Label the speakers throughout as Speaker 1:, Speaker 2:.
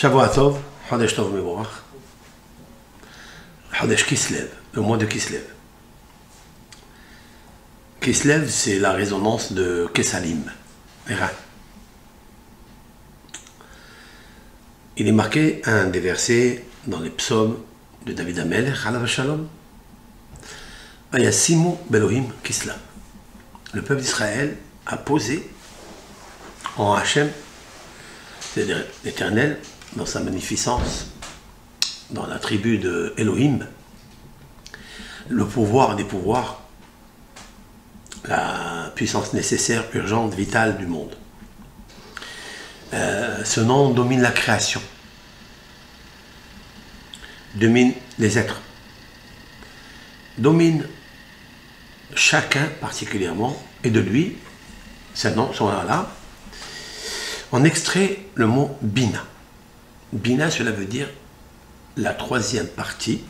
Speaker 1: Shavua Tov, Chodesh Tov Mevorach, Chodesh Kislev, le mois de Kislev. Kislev, c'est la résonance de Kesalim, les reins. Il est marqué un des versets dans les psaumes de David Amelech, Alav Shalom, Vayasimu Belohim Kislev. Le peuple d'Israël a posé en Hachem, c'est-à-dire l'Éternel, dans sa magnificence, dans la tribu de Elohim, le pouvoir des pouvoirs, la puissance nécessaire, urgente, vitale du monde. Ce nom domine la création, domine les êtres, domine chacun particulièrement, et de lui, ce nom, son là, on extrait le mot Bina. Bina, cela veut dire la troisième partie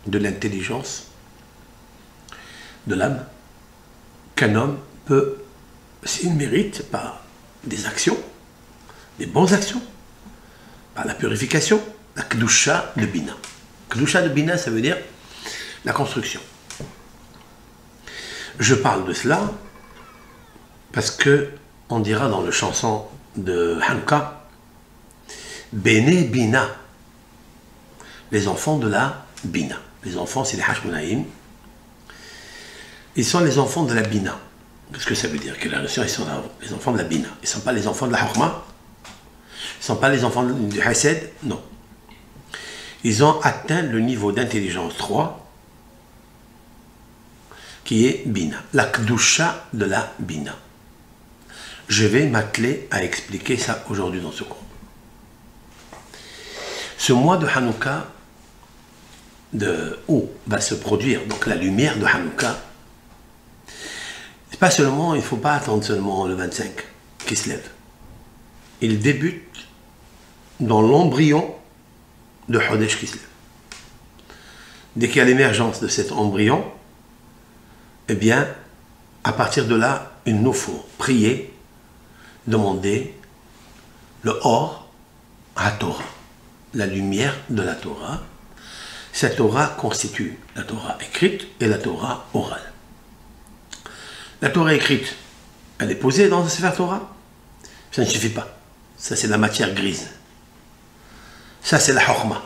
Speaker 1: de l'intelligence de l'âme qu'un homme peut, s'il mérite, par des actions, des bonnes actions, par la purification, la Kedusha de Bina. Kedusha de Bina, ça veut dire la construction. Je parle de cela parce que on dira dans le chanson de Hanouka, Bene Bina, les enfants de la Bina. Les enfants, c'est les Hashmonaïm. Ils sont les enfants de la Bina. Qu'est-ce que ça veut dire? Que la notion, ils sont les enfants de la Bina. Ils ne sont pas les enfants de la Hokma. Ils ne sont pas les enfants du Hesed. Non. Ils ont atteint le niveau d'intelligence 3, qui est Bina. La Kedusha de la Bina. Je vais m'atteler à expliquer ça aujourd'hui dans ce cours. Ce mois de Hanouka, où va se produire donc la lumière de Hanouka, c'est pas seulement, il ne faut pas attendre seulement le 25 qui se lève. Il débute dans l'embryon de Chodesh Kislev. Dès qu'il y a l'émergence de cet embryon, eh bien, à partir de là, il nous faut prier, demander le Or à Torah, la lumière de la Torah. Cette Torah constitue la Torah écrite et la Torah orale. La Torah écrite, elle est posée dans le Sefer Torah. Ça ne suffit pas. Ça, c'est la matière grise. Ça, c'est la Chokma.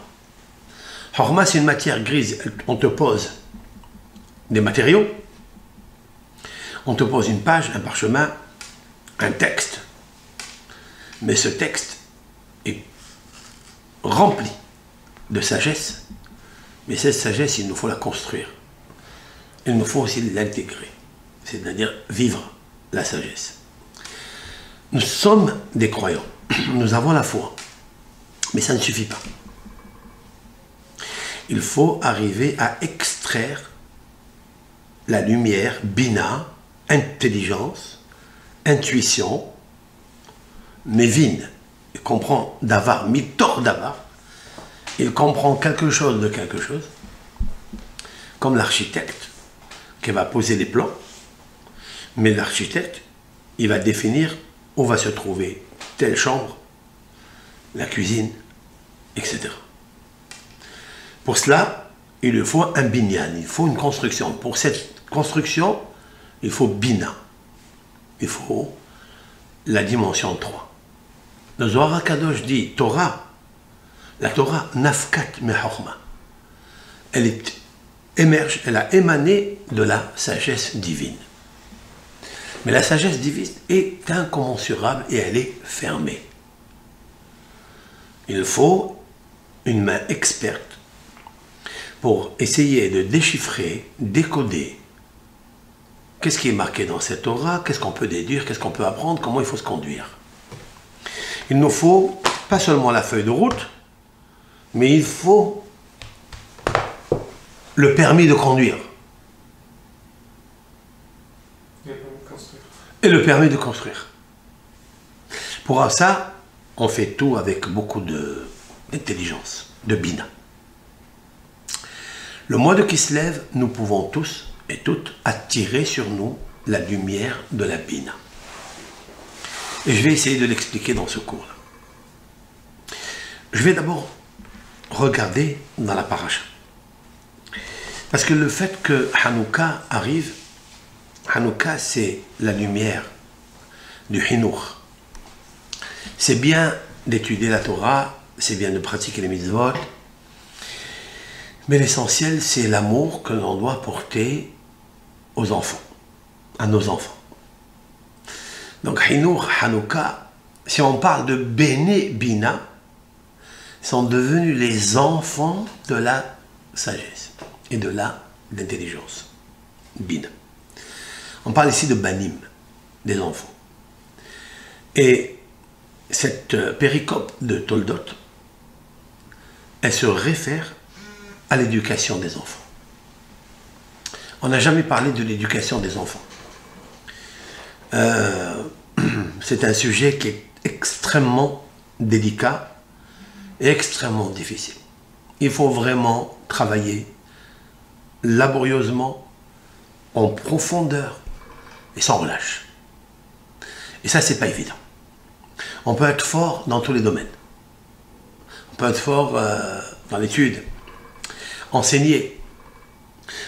Speaker 1: Chokma, c'est une matière grise. On te pose des matériaux. On te pose une page, un parchemin, un texte. Mais ce texte est rempli de sagesse. Mais cette sagesse, il nous faut la construire. Il nous faut aussi l'intégrer. C'est-à-dire vivre la sagesse. Nous sommes des croyants. Nous avons la foi. Mais ça ne suffit pas. Il faut arriver à extraire la lumière, bina, intelligence, intuition, Mévin, il comprend d'avar, mitor d'avar, il comprend quelque chose de quelque chose, comme l'architecte qui va poser les plans, mais l'architecte, il va définir où va se trouver telle chambre, la cuisine, etc. Pour cela, il lui faut un binyan, il faut une construction. Pour cette construction, il faut bina, il faut la dimension 3. Le Zohar HaKadosh dit Torah, la Torah nafkat mechokma. Elle émerge, elle a émané de la sagesse divine. Mais la sagesse divine est incommensurable et elle est fermée. Il faut une main experte pour essayer de déchiffrer, décoder qu'est-ce qui est marqué dans cette Torah, qu'est-ce qu'on peut déduire, qu'est-ce qu'on peut apprendre, comment il faut se conduire. Il nous faut pas seulement la feuille de route, mais il faut le permis de conduire. Et le permis de construire. Pour ça, on fait tout avec beaucoup d'intelligence, de bina. Le mois de Kislev, nous pouvons tous et toutes attirer sur nous la lumière de la bina. Et je vais essayer de l'expliquer dans ce cours-là. Je vais d'abord regarder dans la paracha. Parce que le fait que Hanouka arrive, Hanouka c'est la lumière du Hinour. C'est bien d'étudier la Torah, c'est bien de pratiquer les mitzvot, mais l'essentiel c'est l'amour que l'on doit porter aux enfants, à nos enfants. Donc Hinour, Hanouka, si on parle de Béné Bina, sont devenus les enfants de la sagesse et de l'intelligence. Bina. On parle ici de Banim, des enfants. Et cette péricope de Toldot, elle se réfère à l'éducation des enfants. On n'a jamais parlé de l'éducation des enfants. C'est un sujet qui est extrêmement délicat et extrêmement difficile. Il faut vraiment travailler laborieusement, en profondeur et sans relâche. Et ça, c'est pas évident. On peut être fort dans tous les domaines. On peut être fort dans l'étude, enseigner.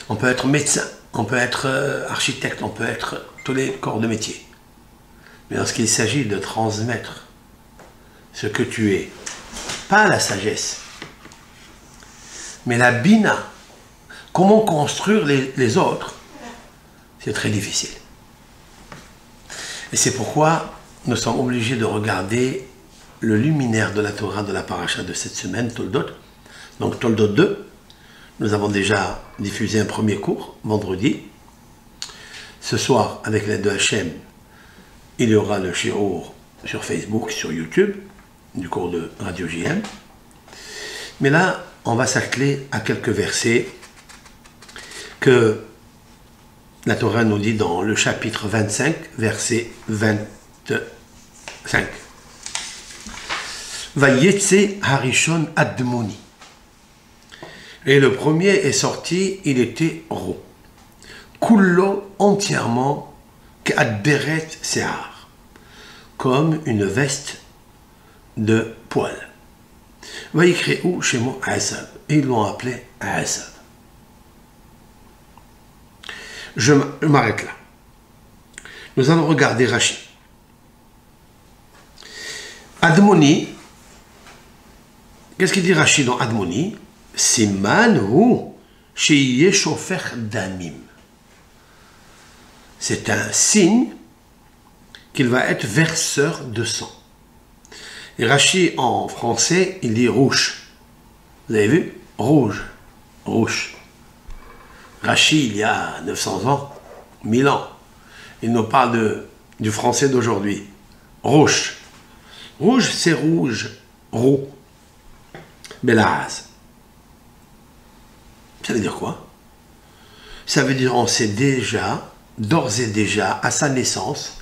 Speaker 1: On peut être médecin, on peut être architecte, on peut être tous les corps de métier. Mais lorsqu'il s'agit de transmettre ce que tu es, pas la sagesse, mais la bina, comment construire les autres, c'est très difficile. Et c'est pourquoi nous sommes obligés de regarder le luminaire de la Torah de la paracha de cette semaine, Toldot. Donc Toldot 2, nous avons déjà diffusé un premier cours, vendredi. Ce soir, avec l'aide de Hachem, il y aura le shiur sur Facebook, sur YouTube, du cours de Radio JM. Mais là, on va s'atteler à quelques versets que la Torah nous dit dans le chapitre 25, verset 25. Vayetse harishon admoni. Et le premier est sorti, il était roux. Kullo entièrement, k'adberet se'ar, comme une veste de poil. Vayikre'u shemo Asav. Et ils l'ont appelé Asav. Je m'arrête là. Nous allons regarder Rashi. Admoni, qu'est-ce qu'il dit Rashi dans Admoni? Siman hu sheyeh shofer damim. C'est un signe qu'il va être verseur de sang. Et Rashi en français, il dit rouge. Vous avez vu? Rouge. Rouge. Rashi, il y a 900 ans, 1000 ans, il nous parle du français d'aujourd'hui. Rouge. Rouge, c'est rouge. Roux. Belaz. Ça veut dire quoi? Ça veut dire on sait déjà, d'ores et déjà, à sa naissance,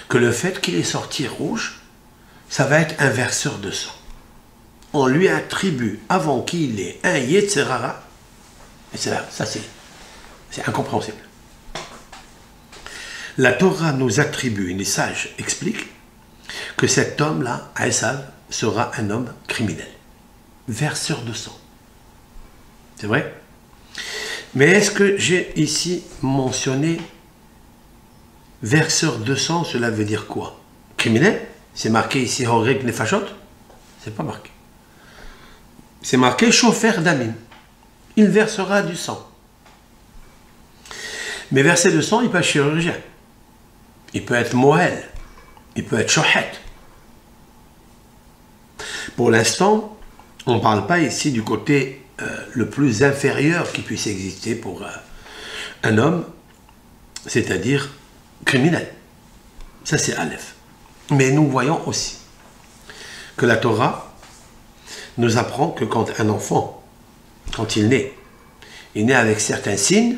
Speaker 1: que le fait qu'il est sorti rouge, ça va être un verseur de sang. On lui attribue, avant qu'il ait un Yetzerara, et c'est là, ça c'est incompréhensible. La Torah nous attribue, les sages expliquent, que cet homme-là, Esav, sera un homme criminel, verseur de sang. C'est vrai? Mais est-ce que j'ai ici mentionné verseur de sang, cela veut dire quoi? Criminel? C'est marqué ici, Horeg Nefashot? C'est pas marqué. C'est marqué Shofer Damim. Il versera du sang. Mais verser de sang, il peut être chirurgien. Il peut être Moël. Il peut être Shohet. Pour l'instant, on ne parle pas ici du côté le plus inférieur qui puisse exister pour un homme, c'est-à-dire criminel. Ça, c'est Aleph. Mais nous voyons aussi que la Torah nous apprend que quand un enfant, quand il naît avec certains signes,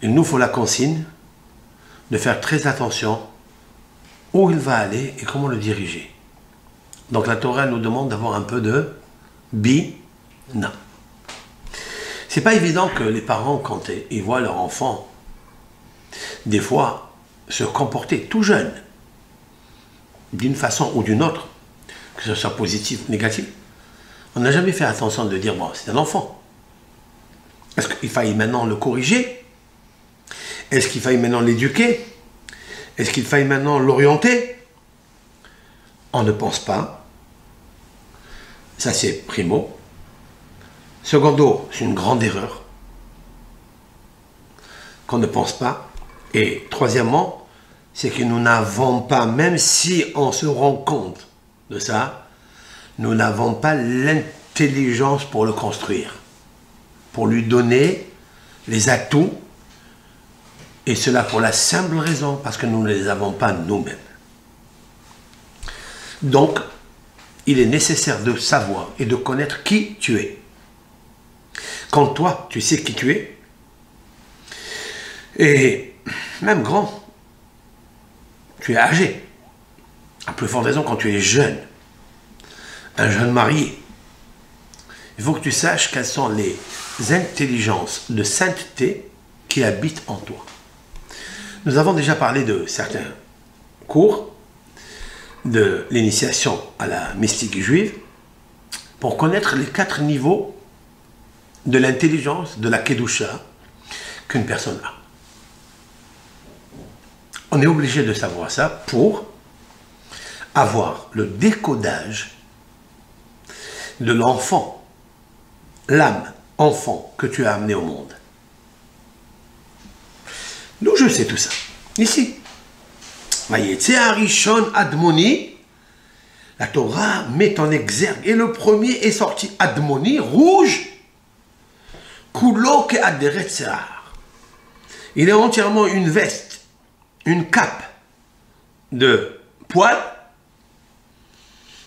Speaker 1: il nous faut la consigne de faire très attention où il va aller et comment le diriger. Donc la Torah nous demande d'avoir un peu de bina. C'est pas évident que les parents, quand ils voient leur enfant, des fois, se comporter tout jeune, d'une façon ou d'une autre, que ce soit positif ou négatif, on n'a jamais fait attention de dire, bon, c'est un enfant. Est-ce qu'il faille maintenant le corriger? Est-ce qu'il faille maintenant l'éduquer? Est-ce qu'il faille maintenant l'orienter? On ne pense pas. Ça, c'est primo. Secondo, c'est une grande erreur qu'on ne pense pas. Et troisièmement, c'est que nous n'avons pas, même si on se rend compte de ça, nous n'avons pas l'intelligence pour le construire, pour lui donner les atouts, et cela pour la simple raison, parce que nous ne les avons pas nous-mêmes. Donc, il est nécessaire de savoir et de connaître qui tu es. Quand toi, tu sais qui tu es, et même grand, tu es âgé, à plus forte raison quand tu es jeune, un jeune marié, il faut que tu saches quelles sont les intelligences de sainteté qui habitent en toi. Nous avons déjà parlé de certains cours de l'initiation à la mystique juive pour connaître les 4 niveaux de l'intelligence de la Kedusha qu'une personne a. On est obligé de savoir ça pour avoir le décodage de l'enfant, l'âme enfant que tu as amené au monde. D'où je sais tout ça? Ici. Vayetze Arishon Admoni, la Torah met en exergue, et le premier est sorti Admoni, rouge, Kulo ke aderet se'ar. Il est entièrement une veste, une cape de poil.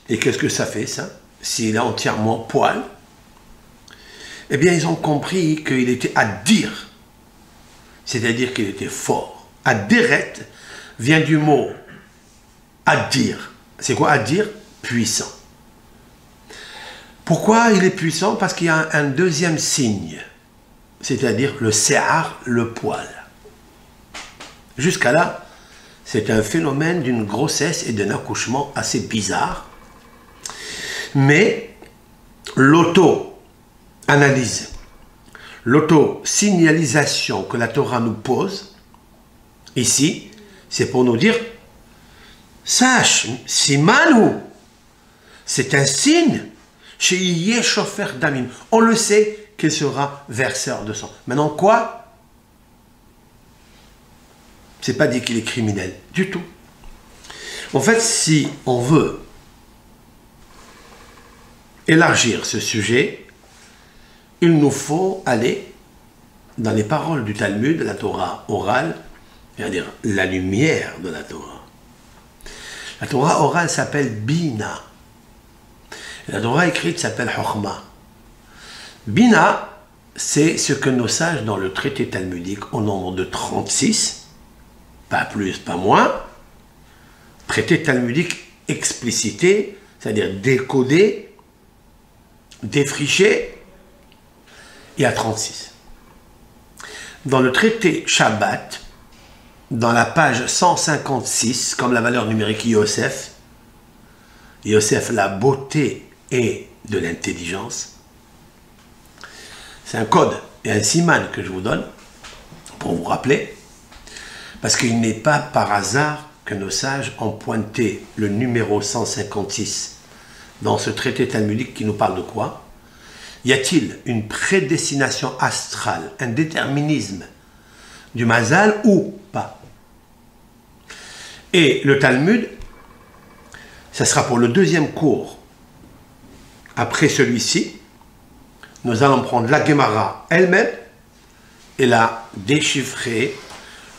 Speaker 1: Et qu'est-ce que ça fait, ça? S'il est entièrement poil, eh bien, ils ont compris qu'il était Adir, c'est-à-dire qu'il était fort. Aderet vient du mot Adir. C'est quoi Adir? Puissant. Pourquoi il est puissant? Parce qu'il y a un deuxième signe, c'est-à-dire le se'ar, le poil. Jusqu'à là, c'est un phénomène d'une grossesse et d'un accouchement assez bizarre. Mais l'auto-analyse, l'auto-signalisation que la Torah nous pose, ici, c'est pour nous dire, sache, Simanu, c'est un signe, chez Yeshofer Damim. On le sait qu'il sera verseur de sang. Maintenant, quoi? C'est pas dit qu'il est criminel, du tout. En fait, si on veut élargir ce sujet, il nous faut aller dans les paroles du Talmud, la Torah orale, c'est-à-dire la lumière de la Torah. La Torah orale s'appelle Bina. La Torah écrite s'appelle Chokhmah. Bina, c'est ce que nos sages dans le traité talmudique, au nombre de 36, pas plus, pas moins, traité talmudique explicité, c'est-à-dire décodé, défriché, il y a 36. Dans le traité Shabbat, dans la page 156, comme la valeur numérique Yosef, la beauté et de l'intelligence, c'est un code et un siman que je vous donne pour vous rappeler, parce qu'il n'est pas par hasard que nos sages ont pointé le numéro 156 dans ce traité talmudique qui nous parle de quoi? Y a-t-il une prédestination astrale, un déterminisme du Mazal ou pas? Et le Talmud, ça sera pour le deuxième cours. Après celui-ci, nous allons prendre la Gemara elle-même et la déchiffrer,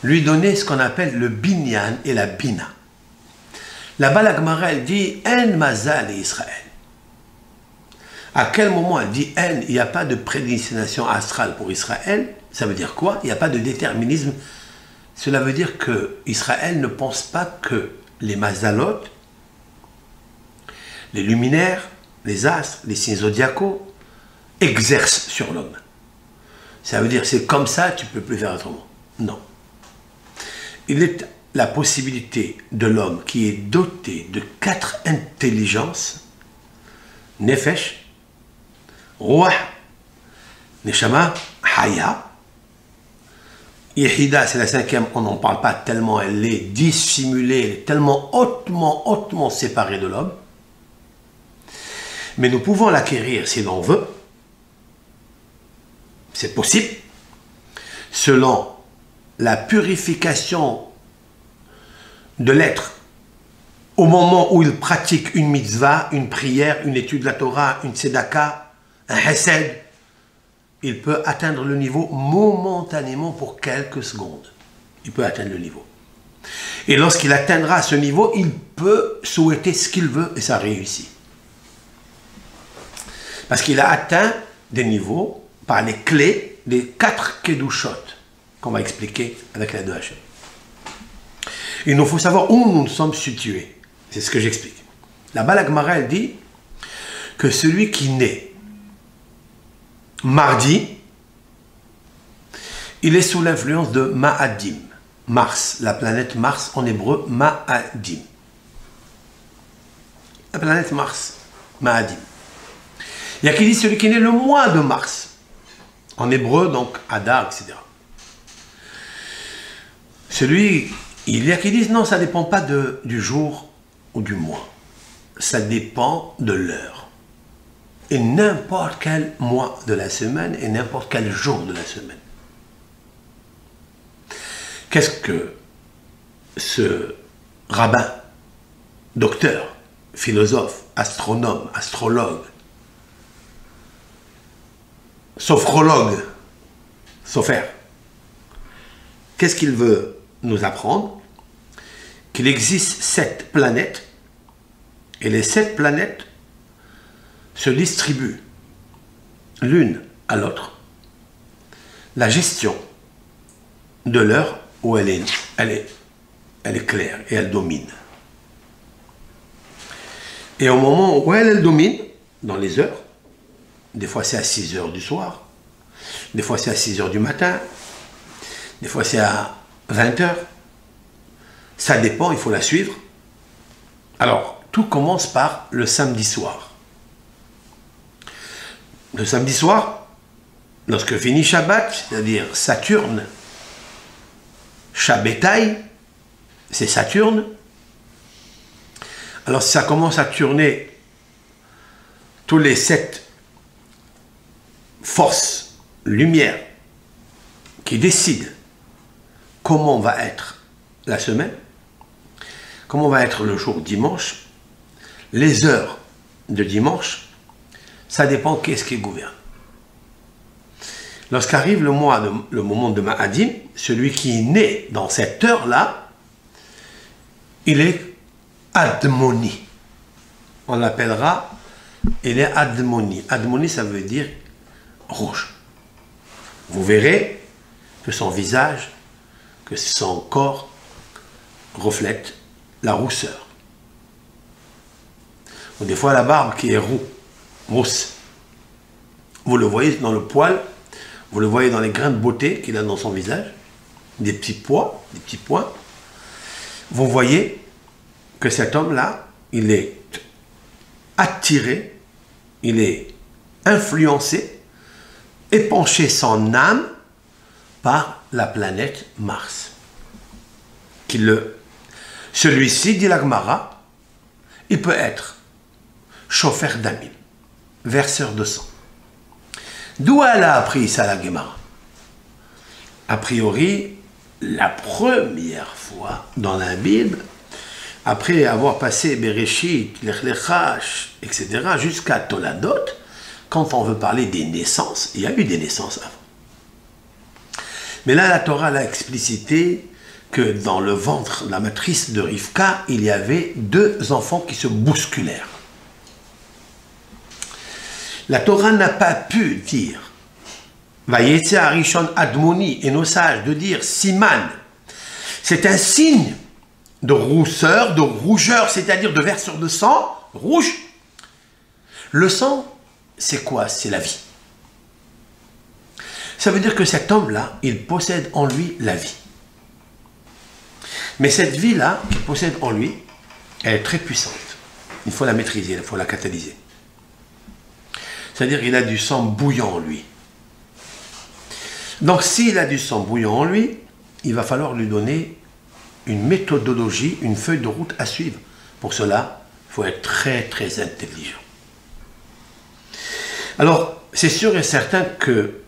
Speaker 1: lui donner ce qu'on appelle le binyan et la bina. Là-bas, la Gemara, elle dit « En mazal et Israël ». À quel moment elle dit « En », il n'y a pas de prédestination astrale pour Israël? Ça veut dire quoi? Il n'y a pas de déterminisme. Cela veut dire que Israël ne pense pas que les mazalot, les luminaires, les astres, les signes zodiacaux, exercent sur l'homme. Ça veut dire c'est comme ça, tu ne peux plus faire autrement. Non. Il est la possibilité de l'homme qui est doté de 4 intelligences Nefesh, Ruah, Neshama, Haya. Yehida, c'est la cinquième, on n'en parle pas tellement, elle est dissimulée, elle est tellement hautement séparée de l'homme. Mais nous pouvons l'acquérir si l'on veut. C'est possible. Selon la purification de l'être au moment où il pratique une mitzvah, une prière, une étude de la Torah, une tzedaka, un hesed, il peut atteindre le niveau momentanément pour quelques secondes. Il peut atteindre le niveau. Et lorsqu'il atteindra ce niveau, il peut souhaiter ce qu'il veut et ça réussit. Parce qu'il a atteint des niveaux par les clés des 4 Kedushot qu'on va expliquer avec la 2H. Il nous faut savoir où nous sommes situés. C'est ce que j'explique. Là-bas, la Gemara, elle dit que celui qui naît mardi, il est sous l'influence de Ma'adim, Mars, la planète Mars en hébreu, Ma'adim. La planète Mars, Ma'adim. Il y a qui dit celui qui naît le mois de Mars, en hébreu, donc Adar, etc. Il y a qui disent non, ça ne dépend pas du jour ou du mois. Ça dépend de l'heure. Et n'importe quel mois de la semaine et n'importe quel jour de la semaine. Qu'est-ce que ce rabbin, docteur, philosophe, astronome, astrologue, sophrologue, sophère, qu'est-ce qu'il veut nous apprendre? Qu'il existe 7 planètes et les 7 planètes se distribuent l'une à l'autre la gestion de l'heure où elle est claire et elle domine. Et au moment où elle domine, dans les heures, des fois c'est à 6 heures du soir, des fois c'est à 6 heures du matin, des fois c'est à 20 heures, ça dépend, il faut la suivre. Alors, tout commence par le samedi soir. Le samedi soir, lorsque finit Shabbat, c'est-à-dire Saturne, Shabbatai, c'est Saturne. Alors ça commence à tourner tous les 7 forces, lumières, qui décident comment va être la semaine, comment va être le jour dimanche, les heures de dimanche, ça dépend qu'est-ce qui gouverne. Lorsqu'arrive le moment de Ma'adim, celui qui est né dans cette heure-là, il est Admoni. On l'appellera, il est Admoni. Admoni, ça veut dire rouge. Vous verrez que son visage, que son corps reflète la rousseur. Ou des fois la barbe qui est rousse. Vous le voyez dans le poil, vous le voyez dans les grains de beauté qu'il a dans son visage, des petits pois, des petits points. Vous voyez que cet homme-là, il est attiré, il est influencé, épanché son âme par la planète Mars. Celui-ci, dit la Gemara, il peut être chauffeur d'amim, verseur de sang. D'où elle a appris ça, la Gemara? A priori, la première fois dans la Bible, après avoir passé Bereshit, Lech Lechash, etc., jusqu'à Toladot, quand on veut parler des naissances, il y a eu des naissances avant. Mais là, la Torah l'a explicité que dans le ventre, la matrice de Rivka, il y avait 2 enfants qui se bousculèrent. La Torah n'a pas pu dire Vayetze Arishon Admoni, et nos sages de dire Siman. C'est un signe de rousseur, de rougeur, c'est-à-dire de verseur de sang, rouge. Le sang, c'est quoi? C'est la vie. Ça veut dire que cet homme-là, il possède en lui la vie. Mais cette vie-là, qu'il possède en lui, elle est très puissante. Il faut la maîtriser, il faut la catalyser. C'est-à-dire qu'il a du sang bouillant en lui. Donc s'il a du sang bouillant en lui, il va falloir lui donner une méthodologie, une feuille de route à suivre. Pour cela, il faut être très très intelligent. Alors, c'est sûr et certain que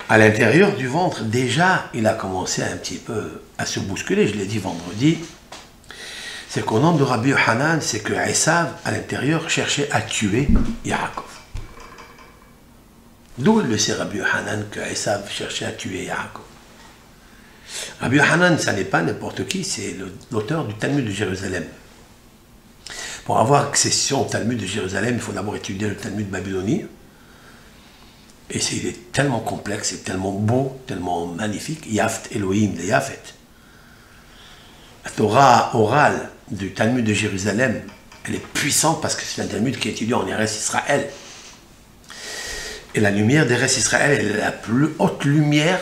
Speaker 1: à l'intérieur du ventre, déjà, il a commencé un petit peu à se bousculer. Je l'ai dit vendredi. C'est qu'au nom de Rabbi Yohanan, c'est que Esav, à l'intérieur, cherchait à tuer Yaakov. D'où le sait Rabbi Yohanan que Esav cherchait à tuer Yaakov. Rabbi Yohanan, ça n'est pas n'importe qui, c'est l'auteur du Talmud de Jérusalem. Pour avoir accession au Talmud de Jérusalem, il faut d'abord étudier le Talmud babylonien. Et il est tellement complexe, c'est tellement beau, tellement magnifique. Yaft Elohim de Yafet. La Torah orale du Talmud de Jérusalem, elle est puissante parce que c'est un Talmud qui est étudié en Eretz Israël. Et la lumière d'Eretz Israël, elle est la plus haute lumière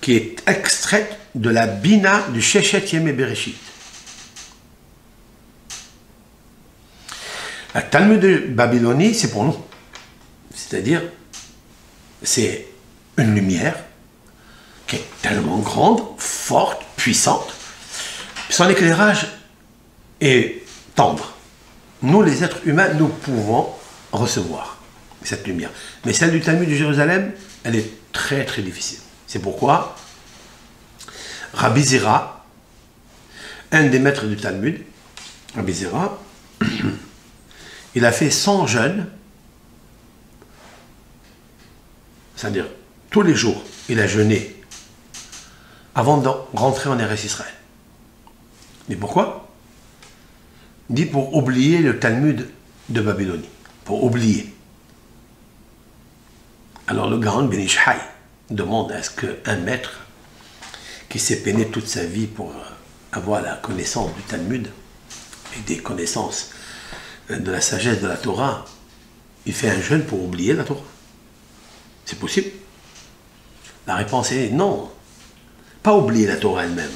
Speaker 1: qui est extraite de la Bina du Shechet Yemei Bereshit. La Talmud de Babylonie, c'est pour nous. C'est-à-dire, c'est une lumière qui est tellement grande, forte, puissante. Son éclairage est tendre. Nous, les êtres humains, nous pouvons recevoir cette lumière. Mais celle du Talmud de Jérusalem, elle est très très difficile. C'est pourquoi Rabbi Zera, un des maîtres du Talmud, Rabbi Zera, il a fait 100 jeûnes, c'est-à-dire tous les jours, il a jeûné avant de rentrer en Eretz Israël. Mais pourquoi? Il dit pour oublier le Talmud de Babylonie, pour oublier. Alors le Gaon Ben Ish Hai demande à ce qu'un maître qui s'est peiné toute sa vie pour avoir la connaissance du Talmud et des connaissances de la sagesse de la Torah, il fait un jeûne pour oublier la Torah. C'est possible? La réponse est non. Pas oublier la Torah elle-même,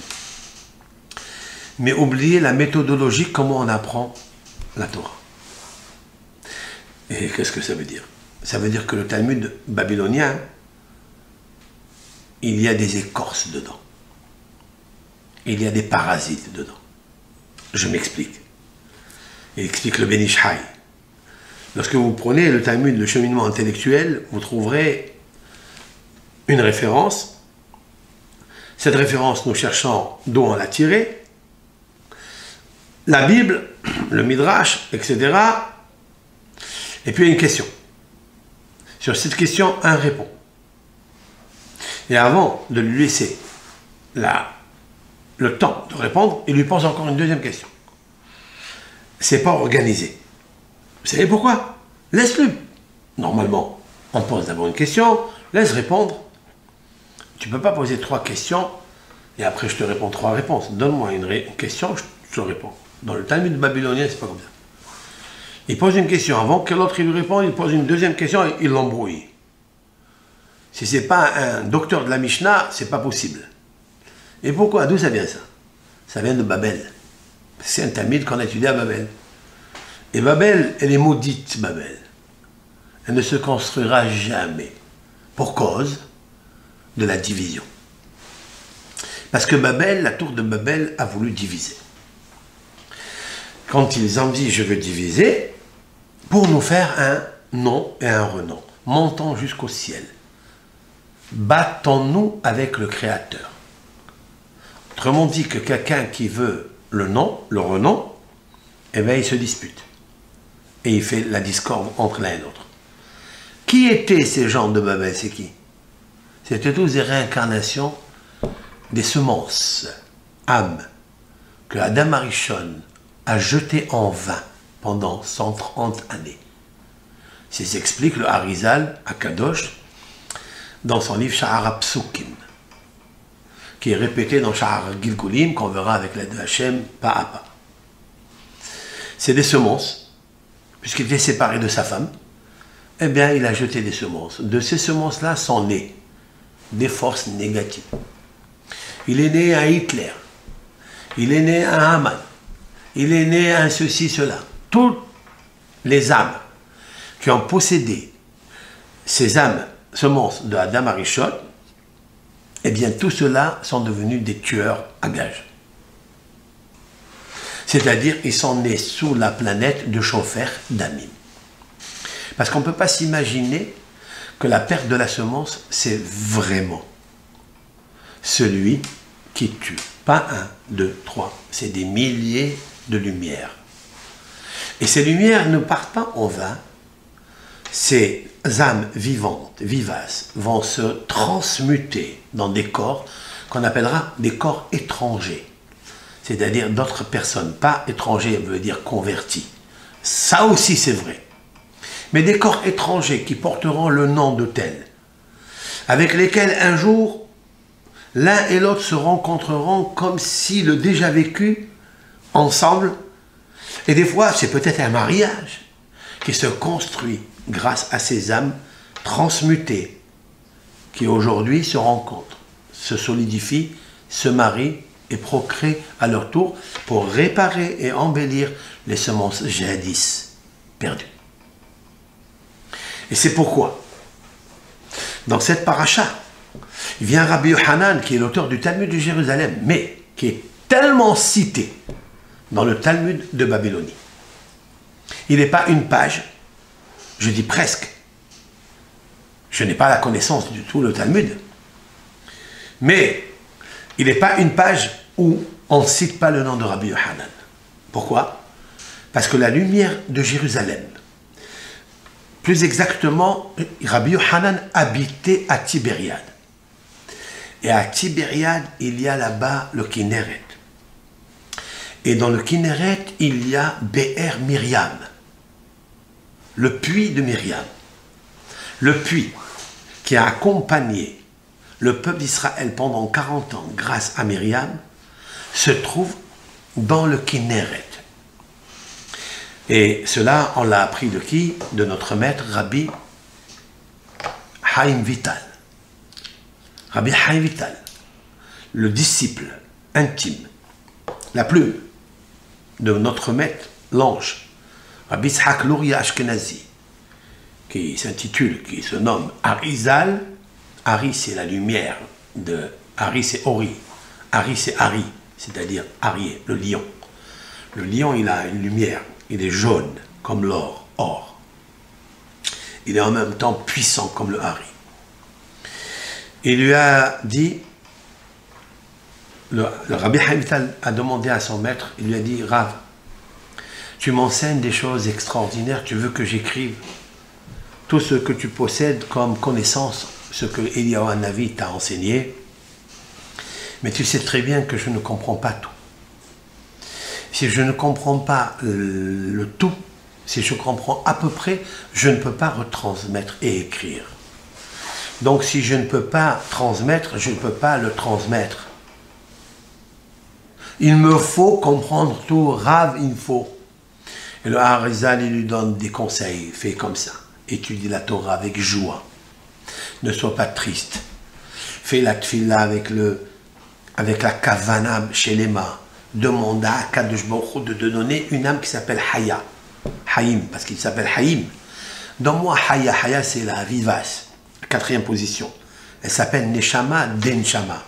Speaker 1: mais oublier la méthodologie, comment on apprend la Torah. Et qu'est-ce que ça veut dire? Ça veut dire que le Talmud babylonien, il y a des écorces dedans. Il y a des parasites dedans. Je m'explique. Il explique le Ben Ish Hai. Lorsque vous prenez le Talmud, le cheminement intellectuel, vous trouverez une référence. Cette référence, nous cherchons d'où on l'a tirée. La Bible, le Midrash, etc. Et puis il y a une question. Sur cette question, un répond. Et avant de lui laisser le temps de répondre, il lui pose encore une deuxième question. C'est pas organisé. Vous savez pourquoi? Laisse-le. Normalement, on pose d'abord une question, laisse répondre. Tu ne peux pas poser 3 questions et après je te réponds 3 réponses. Donne-moi une question, je te réponds. Dans le Talmud babylonien, c'est pas comme ça. Il pose une question avant que l'autre lui réponde, il pose une deuxième question et il l'embrouille. Si ce n'est pas un docteur de la Mishnah, c'est pas possible. Et pourquoi? D'où ça vient ça? Ça vient de Babel. C'est un Talmud qu'on a étudié à Babel. Et Babel, elle est maudite, Babel. Elle ne se construira jamais. Pour cause de la division. Parce que Babel, la tour de Babel, a voulu diviser. Quand ils ont dit « je veux diviser », pour nous faire un nom et un renom. Montons jusqu'au ciel. Battons-nous avec le Créateur. Autrement dit que quelqu'un qui veut le nom, le renom, eh bien il se dispute. Et il fait la discorde entre l'un et l'autre. Qui étaient ces gens de Babel? C'est qui? C'était tous des réincarnations des semences, âmes, que Adam Arishon a jetées en vain pendant 130 années. C'est ce qu'explique le Harizal à Kadosh dans son livre Sha'ar Psukim, qui est répété dans Sha'ar Gilgulim, qu'on verra avec l'aide de Hachem pas à pas. C'est des semences, puisqu'il était séparé de sa femme, eh bien il a jeté des semences. De ces semences-là sont nées des forces négatives. Il est né à Hitler, il est né à Haman, il est né à ceci, cela. Toutes les âmes qui ont possédé ces âmes semences de Adam Arishon, eh bien tous ceux-là sont devenus des tueurs à gages. C'est-à-dire ils sont nés sous la planète de Shofar Damim. Parce qu'on ne peut pas s'imaginer que la perte de la semence, c'est vraiment celui qui tue. Pas un, deux, trois. C'est des milliers de lumières. Et ces lumières ne partent pas en vain. Ces âmes vivantes, vivaces, vont se transmuter dans des corps qu'on appellera des corps étrangers. C'est-à-dire d'autres personnes. Pas étrangers veut dire convertis. Ça aussi c'est vrai. Mais des corps étrangers qui porteront le nom de tels, avec lesquels un jour, l'un et l'autre se rencontreront comme si le déjà vécu, ensemble, et des fois c'est peut-être un mariage qui se construit grâce à ces âmes transmutées, qui aujourd'hui se rencontrent, se solidifient, se marient et procréent à leur tour pour réparer et embellir les semences jadis perdues. Et c'est pourquoi, dans cette paracha, il vient Rabbi Yochanan, qui est l'auteur du Talmud de Jérusalem, mais qui est tellement cité dans le Talmud de Babylonie. Il n'est pas une page, je dis presque. Je n'ai pas la connaissance du tout le Talmud. Mais il n'est pas une page où on ne cite pas le nom de Rabbi Yochanan. Pourquoi? Parce que la lumière de Jérusalem, plus exactement, Rabbi Yochanan habitait à Tibériade. Et à Tibériade, il y a là-bas le Kinneret. Et dans le Kinneret, il y a Be'er Myriam, le puits de Myriam. Le puits qui a accompagné le peuple d'Israël pendant 40 ans grâce à Myriam, se trouve dans le Kinneret. Et cela, on l'a appris de qui? De notre maître, Rabbi Haïm Vital. Rabbi Haïm Vital, le disciple intime, la plume de notre maître, l'ange, Rabbi Yitzhak Luria Ashkenazi, qui s'intitule, qui se nomme Arizal. Ari, c'est la lumière de... Ari, c'est Ori. Ari, c'est Ari, c'est-à-dire Arié, le lion. Le lion, il a une lumière. Il est jaune, comme l'or, or. Il est en même temps puissant, comme le Hari. Il lui a dit, le Rabbi Haïm Vital a demandé à son maître, il lui a dit, Rav, tu m'enseignes des choses extraordinaires, tu veux que j'écrive tout ce que tu possèdes comme connaissance, ce que Eliyahu Hanavi t'a enseigné, mais tu sais très bien que je ne comprends pas tout. Si je ne comprends pas le tout, si je comprends à peu près, je ne peux pas retransmettre et écrire. Donc si je ne peux pas transmettre, je ne peux pas le transmettre. Il me faut comprendre tout, Rav, il faut. Et le Harizal, il lui donne des conseils, fais comme ça. Étudie la Torah avec joie. Ne sois pas triste. Fais la tfila avec la kavana chez les mains. Demande à Kadosh Baruch Hu de te donner une âme qui s'appelle Haya. Haïm, parce qu'il s'appelle Haïm. Donne-moi Haya. Haya, c'est la vivace. Quatrième position. Elle s'appelle Neshama Denshama.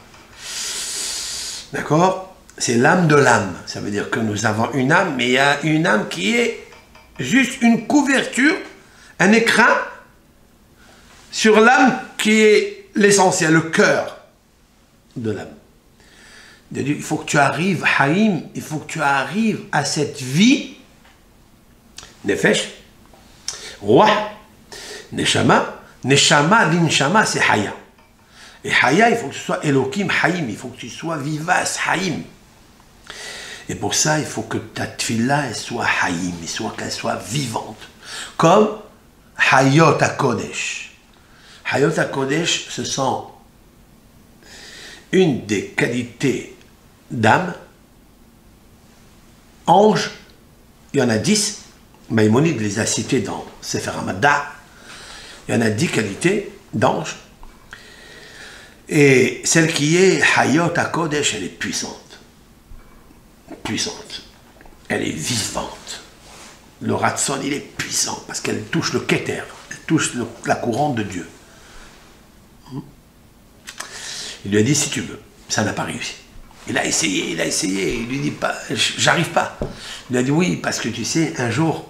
Speaker 1: D'accord? C'est l'âme de l'âme. Ça veut dire que nous avons une âme, mais il y a une âme qui est juste une couverture, un écrin sur l'âme qui est l'essentiel, le cœur de l'âme. Il faut que tu arrives, Haïm, il faut que tu arrives à cette vie, Nefesh, Roi, Neshama, Neshama, Dinshama, c'est Haya. Et Haya, il faut que tu sois Elohim, Haïm, il faut que tu sois vivace, Haïm. Et pour ça, il faut que ta tfila, elle soit Haïm, qu'elle soit vivante. Comme Hayot HaKodesh. Hayot HaKodesh, ce sont une des qualités d'âme. Ange, il y en a 10. Maïmonide les a cités dans Sefer Hamadda. Il y en a 10 qualités d'ange. Et celle qui est Hayot HaKodesh, elle est puissante. Puissante. Elle est vivante. Le Ratson, il est puissant parce qu'elle touche le Keter, elle touche la couronne de Dieu. Il lui a dit, si tu veux, ça n'a pas réussi. Il a essayé, il lui dit, pas, j'arrive pas. Il a dit, oui, parce que tu sais, un jour,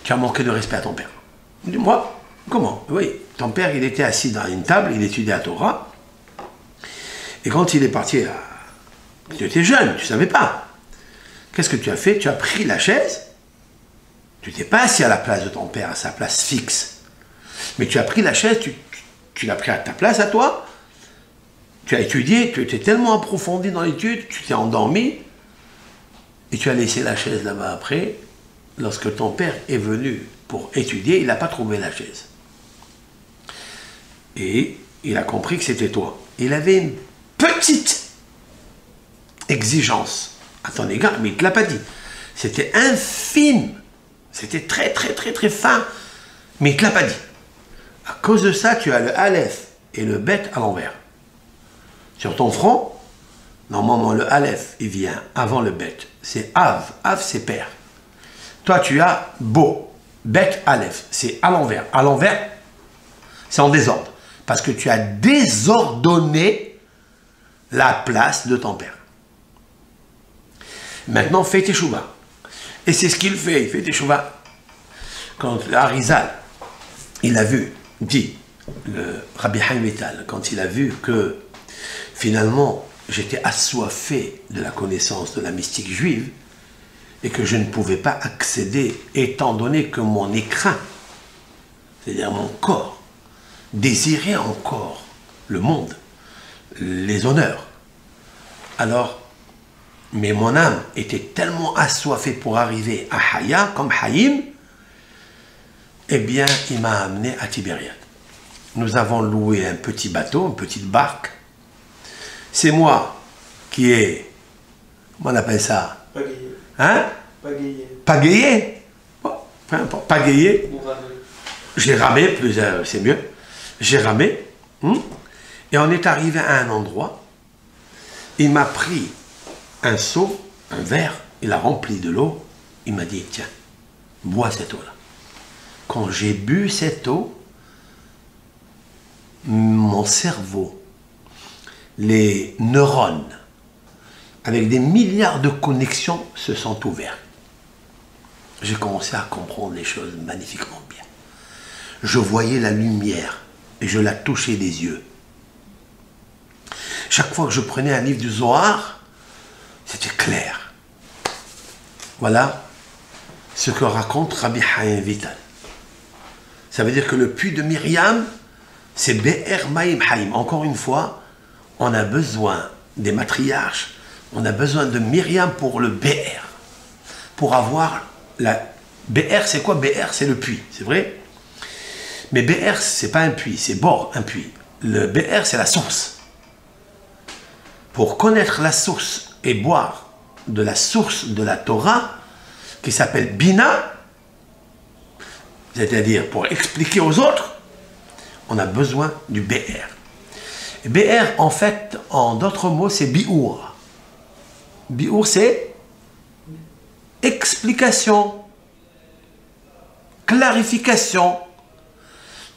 Speaker 1: tu as manqué de respect à ton père. Il dit, moi, comment? Oui, ton père, il était assis dans une table, il étudiait la Torah, et quand il est parti, tu étais jeune, tu ne savais pas. Qu'est-ce que tu as fait? Tu as pris la chaise, tu t'es pas assis à la place de ton père, à sa place fixe, mais tu as pris la chaise, tu l'as pris à ta place, à toi, tu as étudié, tu étais tellement approfondi dans l'étude, tu t'es endormi, et tu as laissé la chaise là-bas après. Lorsque ton père est venu pour étudier, il n'a pas trouvé la chaise. Et il a compris que c'était toi. Il avait une petite exigence à ton égard, mais il ne te l'a pas dit. C'était infime, c'était très fin, mais il ne te l'a pas dit. À cause de ça, tu as le Aleph et le Bet à l'envers. Sur ton front, normalement le Aleph, il vient avant le Bet. C'est Av, Av c'est père. Toi tu as Bo, Bet, Aleph, c'est à l'envers. À l'envers, c'est en désordre. Parce que tu as désordonné la place de ton père. Maintenant, fais tes chouvas. Et c'est ce qu'il fait, il fait tes chouvas. Quand Arizal, il a vu, dit, le Rabbi Haim Vital, quand il a vu que finalement, j'étais assoiffé de la connaissance de la mystique juive et que je ne pouvais pas accéder, étant donné que mon écrin, c'est-à-dire mon corps, désirait encore le monde, les honneurs. Alors, mais mon âme était tellement assoiffée pour arriver à Haya, comme Haïm, eh bien, il m'a amené à Tibériade. Nous avons loué un petit bateau, une petite barque. C'est moi qui ai, comment on appelle ça?
Speaker 2: Pagayé.
Speaker 1: Hein?
Speaker 2: Pagayé.
Speaker 1: Pagayé? Bon, peu importe, pagayé. J'ai ramé, c'est mieux. J'ai ramé. Et on est arrivé à un endroit. Il m'a pris un seau, un verre, il a rempli de l'eau. Il m'a dit, tiens, bois cette eau-là. Quand j'ai bu cette eau, mon cerveau, les neurones, avec des milliards de connexions, se sont ouverts. J'ai commencé à comprendre les choses magnifiquement bien. Je voyais la lumière et je la touchais des yeux. Chaque fois que je prenais un livre du Zohar, c'était clair. Voilà ce que raconte Rabbi Haim Vital. Ça veut dire que le puits de Myriam, c'est Be'er Maïm Haïm. Encore une fois, on a besoin des matriarches, on a besoin de Myriam pour le Be'er. Pour avoir la... Be'er, c'est quoi Be'er? C'est le puits, c'est vrai? Mais Be'er, c'est pas un puits, c'est bord, un puits. Le Be'er, c'est la source. Pour connaître la source et boire de la source de la Torah, qui s'appelle Bina, c'est-à-dire pour expliquer aux autres, on a besoin du Be'er. Be'er, en fait, en d'autres mots, c'est Bi'our. Bi'our, c'est explication, clarification.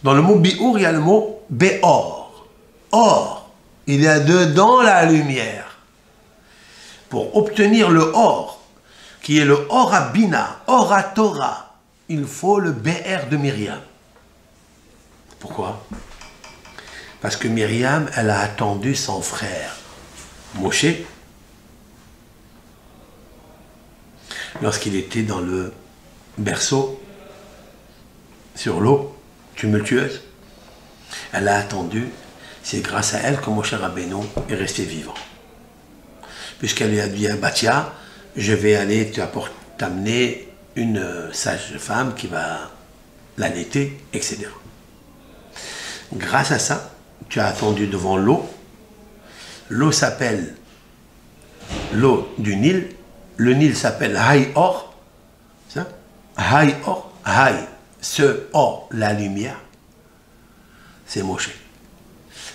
Speaker 1: Dans le mot Bi'our, il y a le mot Be'or. Or, il y a dedans la lumière. Pour obtenir le Or, qui est le Or à Bina, Or à Torah, il faut le Be'er de Myriam. Pourquoi? Parce que Myriam, elle a attendu son frère, Moshe, lorsqu'il était dans le berceau, sur l'eau tumultueuse. Elle a attendu, c'est grâce à elle que Moshe Rabbeinu est resté vivant. Puisqu'elle lui a dit à Batia, je vais aller t'amener une sage femme qui va l'allaiter, etc. Grâce à ça, tu as attendu devant l'eau. L'eau s'appelle l'eau du Nil. Le Nil s'appelle Haï-Or. Haï-Or. Haï, ce Or, la lumière, c'est Moshe.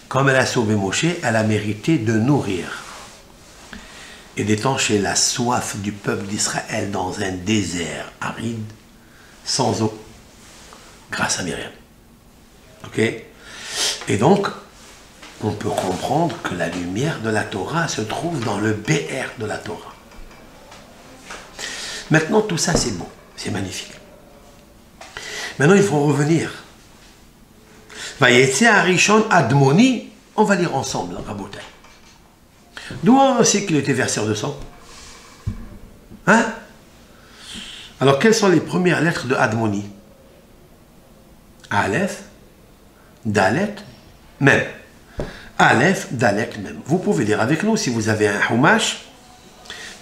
Speaker 1: Comme elle a sauvé Moshe, elle a mérité de nourrir et d'étancher la soif du peuple d'Israël dans un désert aride, sans eau, grâce à Myriam. Ok? Et donc, on peut comprendre que la lumière de la Torah se trouve dans le BR de la Torah. Maintenant, tout ça, c'est beau, c'est magnifique. Maintenant, il faut revenir. Vayetze Arishon Admoni, on va lire ensemble, Rabotai. D'où on sait qu'il était verseur de sang? Hein? Alors, quelles sont les premières lettres de Admoni? Aleph, Dalet, Mem. Aleph, Dalet, Mem. Vous pouvez lire avec nous si vous avez un Humash,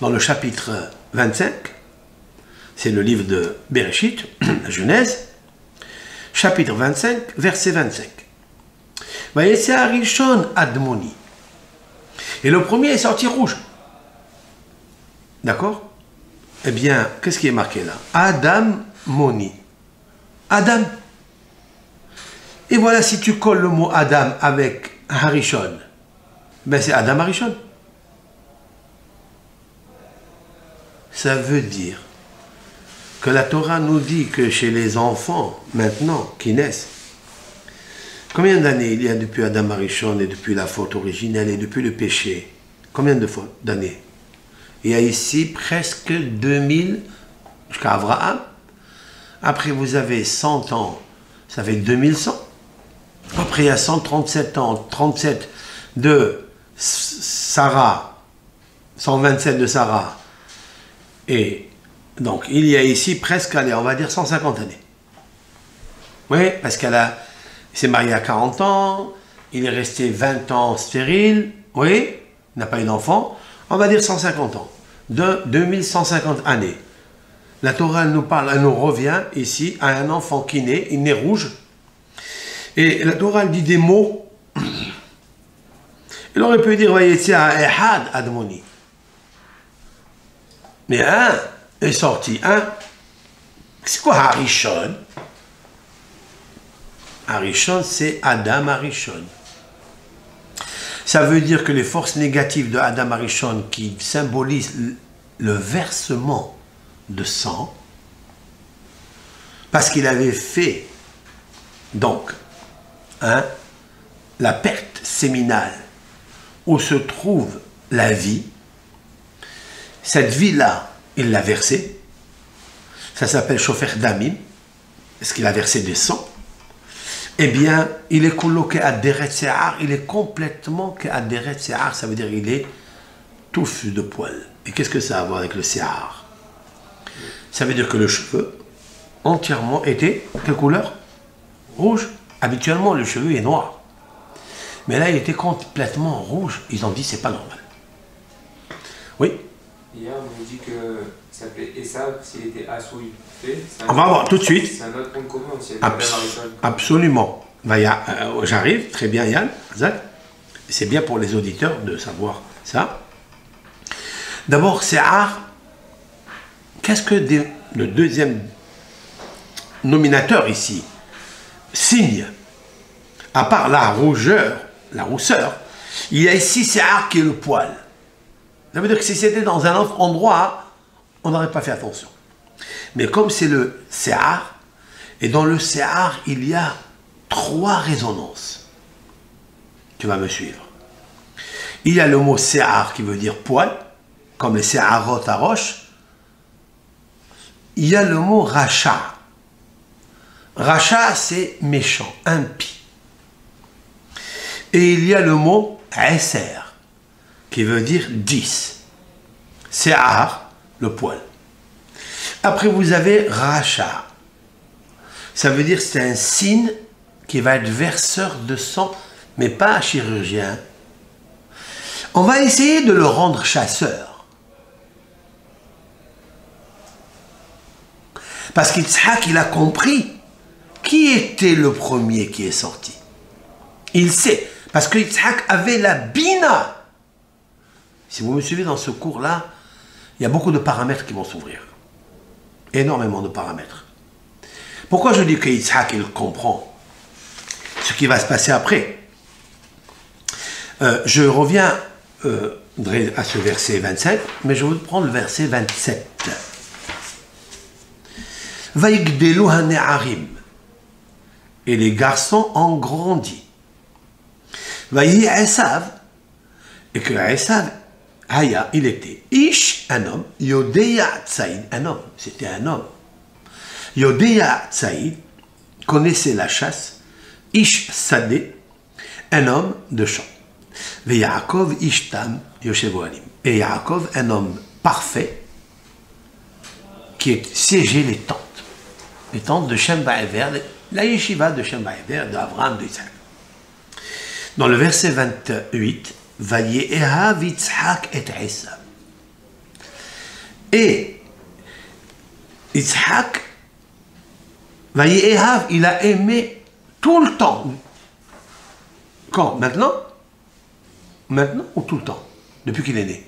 Speaker 1: dans le chapitre 25, c'est le livre de Bereshit, la Genèse, chapitre 25, verset 25. Vayetze Arishon Admoni. Et le premier est sorti rouge. D'accord? Eh bien, qu'est-ce qui est marqué là? Adam Moni. Adam. Et voilà, si tu colles le mot Adam avec Harishon, ben c'est Adam Harishon. Ça veut dire que la Torah nous dit que chez les enfants, maintenant, qui naissent, combien d'années il y a depuis Adam Harishon et depuis la faute originelle et depuis le péché? Combien d'années? Il y a ici presque 2000 jusqu'à Abraham. Après, vous avez 100 ans, ça fait 2100. Après, il y a 137 ans, 37 de Sarah, 127 de Sarah. Et donc, il y a ici presque, allez, on va dire 150 années. Oui, parce qu'elle s'est mariée à 40 ans, il est resté 20 ans stérile, oui, il n'a pas eu d'enfant, on va dire 150 ans, de 2150 années. La Torah nous parle, elle nous revient ici à un enfant qui naît, il naît rouge, et la Torah dit des mots. Il aurait pu dire Vayetze Ehad Admoni. Mais un est sorti. C'est quoi Harishon? Harishon, c'est Adam Harishon. Ça veut dire que les forces négatives de Adam Harishon qui symbolisent le versement de sang, parce qu'il avait fait donc la perte séminale où se trouve la vie, cette vie-là, il l'a versée, ça s'appelle Shofer Damim, parce qu'il a versé des sangs, eh bien, il est coloqué à Deret Se'ar, il est complètement à Deret Se'ar, ça veut dire qu'il est touffu de poils. Et qu'est-ce que ça a à voir avec le Se'ar? Ça veut dire que le cheveu, entièrement, était, quelle couleur? Rouge. Habituellement, le cheveu est noir. Mais là, il était complètement rouge. Ils ont dit, c'est pas normal. Oui?
Speaker 2: Hier, on nous dit que ça s'appelait Esav s'il était assouillé.
Speaker 1: On va voir tout de suite.
Speaker 2: C'est un autre point commun aussi.
Speaker 1: Absolument. J'arrive, très bien Yann, c'est bien pour les auditeurs de savoir ça. D'abord, Se'ar, qu'est-ce que le deuxième nominateur ici signe? À part la rougeur, la rousseur, il y a ici Se'ar qui est le poil. Ça veut dire que si c'était dans un autre endroit, on n'aurait pas fait attention. Mais comme c'est le Se'ar, et dans le Se'ar, il y a 3 résonances. Tu vas me suivre. Il y a le mot Se'ar qui veut dire poil, comme les Se'arot à roche. Il y a le mot Racha. Racha, c'est méchant, impie. Et il y a le mot Eser, qui veut dire 10. Se'ar, le poil. Après, vous avez Racha. Ça veut dire que c'est un signe qui va être verseur de sang, mais pas chirurgien. On va essayer de le rendre chasseur. Parce qu'Yitzhak, il a compris qui était le premier qui est sorti. Il sait. Parce que Yitzhak avait la bina. Si vous me suivez dans ce cours-là, il y a beaucoup de paramètres qui vont s'ouvrir. Énormément de paramètres. Pourquoi je dis que Yitzhak, il comprend ce qui va se passer après? Je reviens à ce verset 27, mais je vais prendre le verset 27. Vaïgdelu hane'arim. Et les garçons ont grandi. Vaï Esav. Et que Esav, Haya, il était Ish, un homme, Yodeya Tsaïd, un homme, c'était un homme. Yodeya Tsaïd connaissait la chasse, Ish Sadeh, un homme de champ. Ve Yaakov Ishtam Yoshevo Alim. Et Yaakov, un homme parfait, qui est siégé les tentes de Shem Ba'ever, la yeshiva de Shem Ba'ever, d'Abraham, d'Isaac. Dans le verset 28, Vayehav Yitzhak et Esav. Et Yitzhak, Vayehav, il a aimé tout le temps. Quand? Maintenant? Maintenant ou tout le temps? Depuis qu'il est né?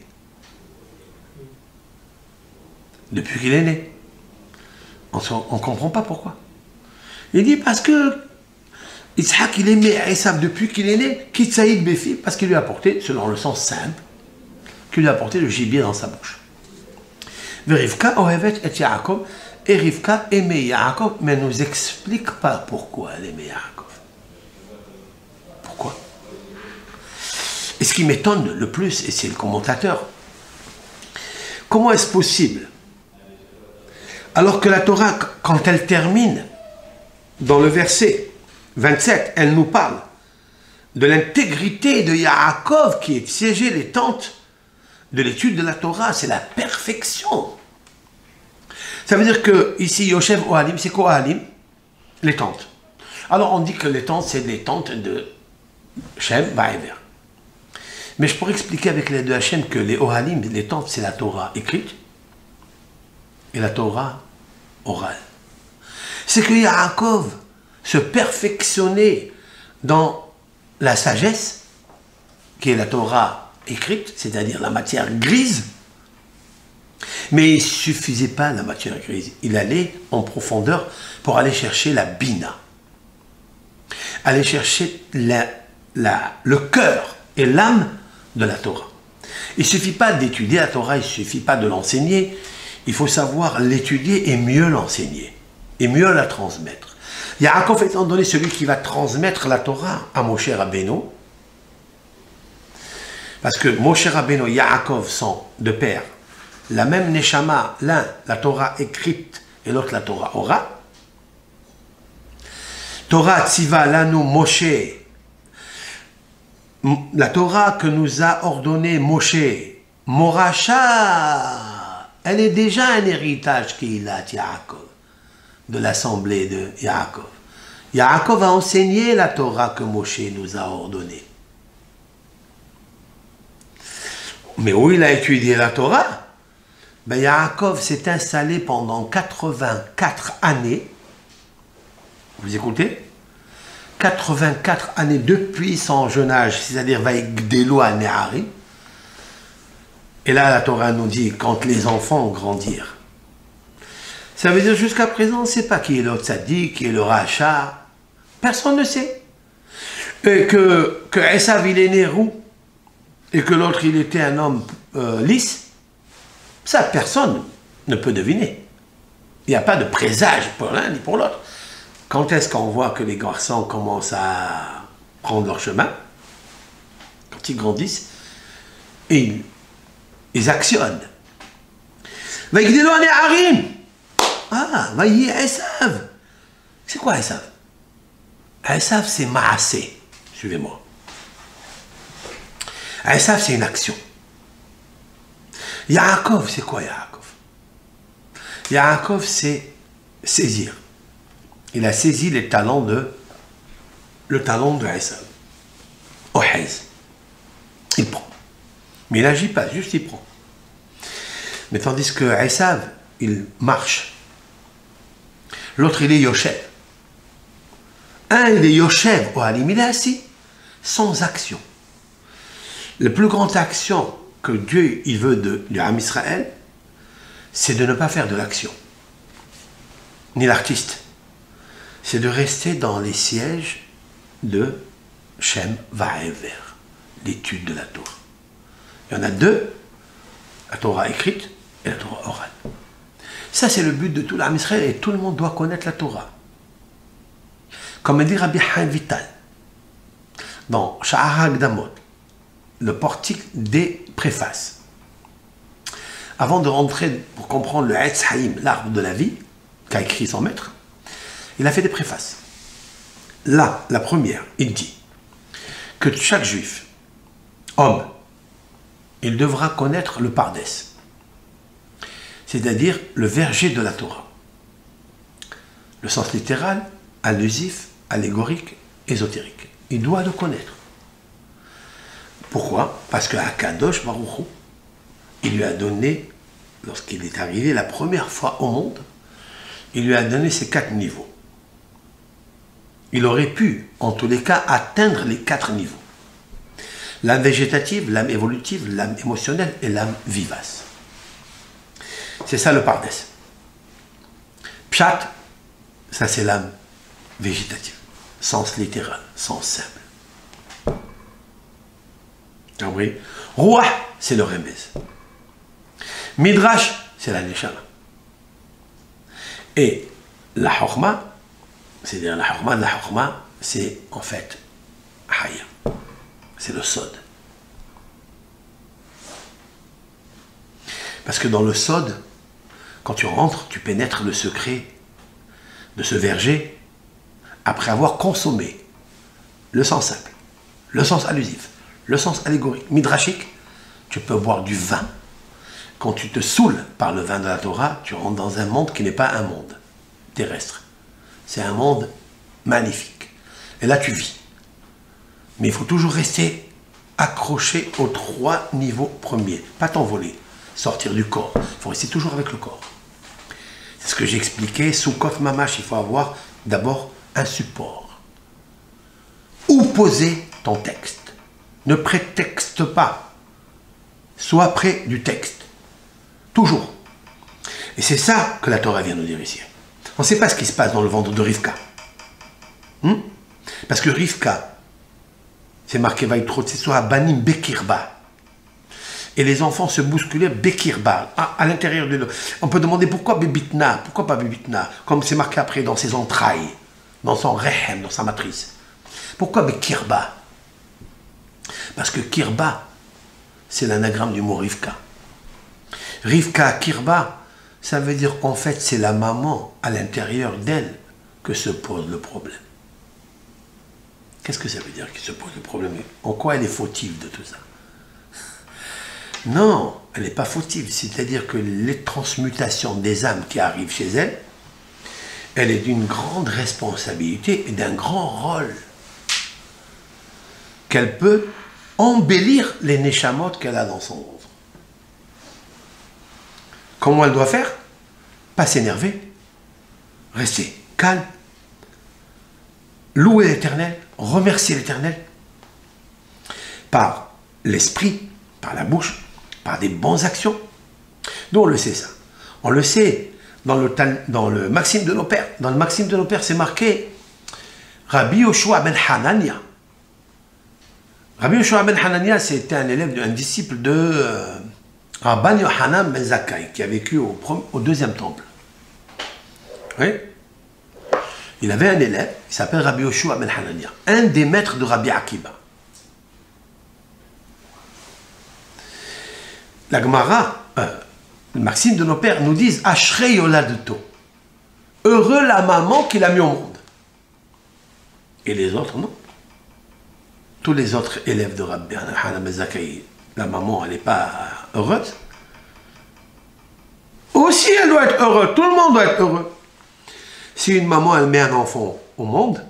Speaker 1: Depuis qu'il est né. On ne comprend pas pourquoi. Il dit parce que Yitzhak, il aimait Esav depuis qu'il est né, Kitsaïd Befi, parce qu'il lui a apporté, selon le sens simple, qu'il lui a apporté le gibier dans sa bouche. Rivka Ohevet et Yaakov, et Rivka aimait Yaakov, mais ne nous explique pas pourquoi elle aimait Yaakov. Pourquoi? Et ce qui m'étonne le plus, et c'est le commentateur, comment est-ce possible, alors que la Torah, quand elle termine, dans le verset 27, elle nous parle de l'intégrité de Yaakov qui est siégé les tentes de l'étude de la Torah, c'est la perfection. Ça veut dire que ici, Yoshev Ohalim, c'est quoi Ohalim? Les tentes. Alors on dit que les tentes, c'est les tentes de Shem Ba'ever. Mais je pourrais expliquer avec les deux Hachem que les Ohalim, les tentes, c'est la Torah écrite et la Torah orale. C'est que Yaakov se perfectionnait dans la sagesse, qui est la Torah écrite, c'est-à-dire la matière grise, mais il ne suffisait pas la matière grise. Il allait en profondeur pour aller chercher la bina, aller chercher le cœur et l'âme de la Torah. Il ne suffit pas d'étudier la Torah, il ne suffit pas de l'enseigner, il faut savoir l'étudier et mieux l'enseigner, et mieux la transmettre. Yaakov étant donné celui qui va transmettre la Torah à Moshe Rabbeinu, parce que Moshe Rabbeinu et Yaakov sont de père, la même Neshama, l'un la Torah écrite et l'autre la Torah orale. Torah Tziva Lanu Moshe, la Torah que nous a ordonné Moshe, Moracha, elle est déjà un héritage qu'il a, Yaakov, de l'assemblée de Yaakov. Yaakov a enseigné la Torah que Moshe nous a ordonnée. Mais où il a étudié la Torah? Ben Yaakov s'est installé pendant 84 années. Vous écoutez? 84 années depuis son jeune âge, c'est-à-dire Vaïgdelu hane'arim. Et là, la Torah nous dit quand les enfants grandirent. Ça veut dire jusqu'à présent, on ne sait pas qui est le tzaddik, qui est le racha. Personne ne sait. Et que Esav, il est né roux, et que l'autre, il était un homme lisse, ça, personne ne peut deviner. Il n'y a pas de présage pour l'un ni pour l'autre. Quand est-ce qu'on voit que les garçons commencent à prendre leur chemin? Quand ils grandissent, et ils actionnent. Vaïgdelu hane'arim. Ah, voyez, Esav. C'est quoi Esav? Esav, c'est Maasé. Suivez-moi. Esav, c'est une action. Yaakov, c'est quoi Yaakov? Yaakov, c'est saisir. Il a saisi le talent de Esav. Ohez. Il prend. Mais il n'agit pas, juste il prend. Mais tandis que Esav, il marche. L'autre, il est Yoshev. Un, il est Yoshev, Ohalim, il est assis, sans action. La plus grande action que Dieu il veut du Ham Israël, c'est de ne pas faire de l'action, ni l'artiste. C'est de rester dans les sièges de Shem Ba'ever, l'étude de la Torah. Il y en a deux, la Torah écrite et la Torah orale. Ça, c'est le but de tout l'Am Israël et tout le monde doit connaître la Torah. Comme dit Rabbi Chaim Vital, dans Sha'ar HaKdamot, le portique des préfaces. Avant de rentrer pour comprendre le Etz Haïm, l'arbre de la vie, qu'a écrit son maître, il a fait des préfaces. Là, la première, il dit que chaque juif, homme, il devra connaître le Pardès, c'est-à-dire le verger de la Torah. Le sens littéral, allusif, allégorique, ésotérique. Il doit le connaître. Pourquoi? Parce que Akadosh Baruch Hu, il lui a donné, lorsqu'il est arrivé la première fois au monde, il lui a donné ces 4 niveaux. Il aurait pu, en tous les cas, atteindre les 4 niveaux. L'âme végétative, l'âme évolutive, l'âme émotionnelle et l'âme vivace. C'est ça le Pardès. Pshat, ça c'est l'âme végétative. Sens littéral, sens simple. Compris? Ruach, c'est le remez. Midrash, c'est la neshama. Et la Chokhma, c'est-à-dire la Chokhma de la Chokhma, c'est en fait Haya. C'est le Sod. Parce que dans le Sod, quand tu rentres, tu pénètres le secret de ce verger après avoir consommé le sens simple, le sens allusif, le sens allégorique, midrashique. Tu peux boire du vin. Quand tu te saoules par le vin de la Torah, tu rentres dans un monde qui n'est pas un monde terrestre. C'est un monde magnifique. Et là, tu vis. Mais il faut toujours rester accroché aux 3 niveaux premiers. Pas t'envoler, sortir du corps. Il faut rester toujours avec le corps. C'est ce que j'ai expliqué. Sous Kof Mamash, il faut avoir d'abord un support. Où poser ton texte? Ne prétexte pas. Sois près du texte. Toujours. Et c'est ça que la Torah vient nous dire ici. On ne sait pas ce qui se passe dans le ventre de Rivka. Parce que Rivka, c'est marqué Vaïtrot, c'est soit Banim Bekirba. Et les enfants se bousculaient Bekirba, à l'intérieur de l'eau. On peut demander pourquoi Bébitna, pourquoi pas Bébitna, comme c'est marqué après dans ses entrailles, dans son Rehem, dans sa matrice. Pourquoi Bekirba? Parce que Kirba, c'est l'anagramme du mot Rivka. Rivka Kirba, ça veut dire qu'en fait c'est la maman à l'intérieur d'elle que se pose le problème. Qu'est-ce que ça veut dire qu'il se pose le problème? En quoi elle est fautive de tout ça? Non, elle n'est pas fautive. C'est-à-dire que les transmutations des âmes qui arrivent chez elle, elle est d'une grande responsabilité et d'un grand rôle. Qu'elle peut embellir les neshamot qu'elle a dans son ventre. Comment elle doit faire? Pas s'énerver, rester calme, louer l'Éternel, remercier l'Éternel par l'esprit, par la bouche, par des bonnes actions. Nous on le sait ça. On le sait dans le Maxime de nos pères. Dans le Maxime de nos pères, c'est marqué Rabbi Yoshua ben Hanania. Rabbi Yoshua ben Hanania, c'était un élève, un disciple de Rabban Yohanan ben Zakkai, qui a vécu au 2e temple. Oui. Il avait un élève, il s'appelle Rabbi Yoshua ben Hanania, un des maîtres de Rabbi Akiba. La Gemara, le Maxime de nos pères, nous disent Ashrei Yoladeto. Heureux la maman qui l'a mis au monde. Et les autres, non. Tous les autres élèves de Rabbi Yohanan ben Zakkai, la maman, elle n'est pas heureuse. Aussi, elle doit être heureuse. Tout le monde doit être heureux. Si une maman, elle met un enfant au monde,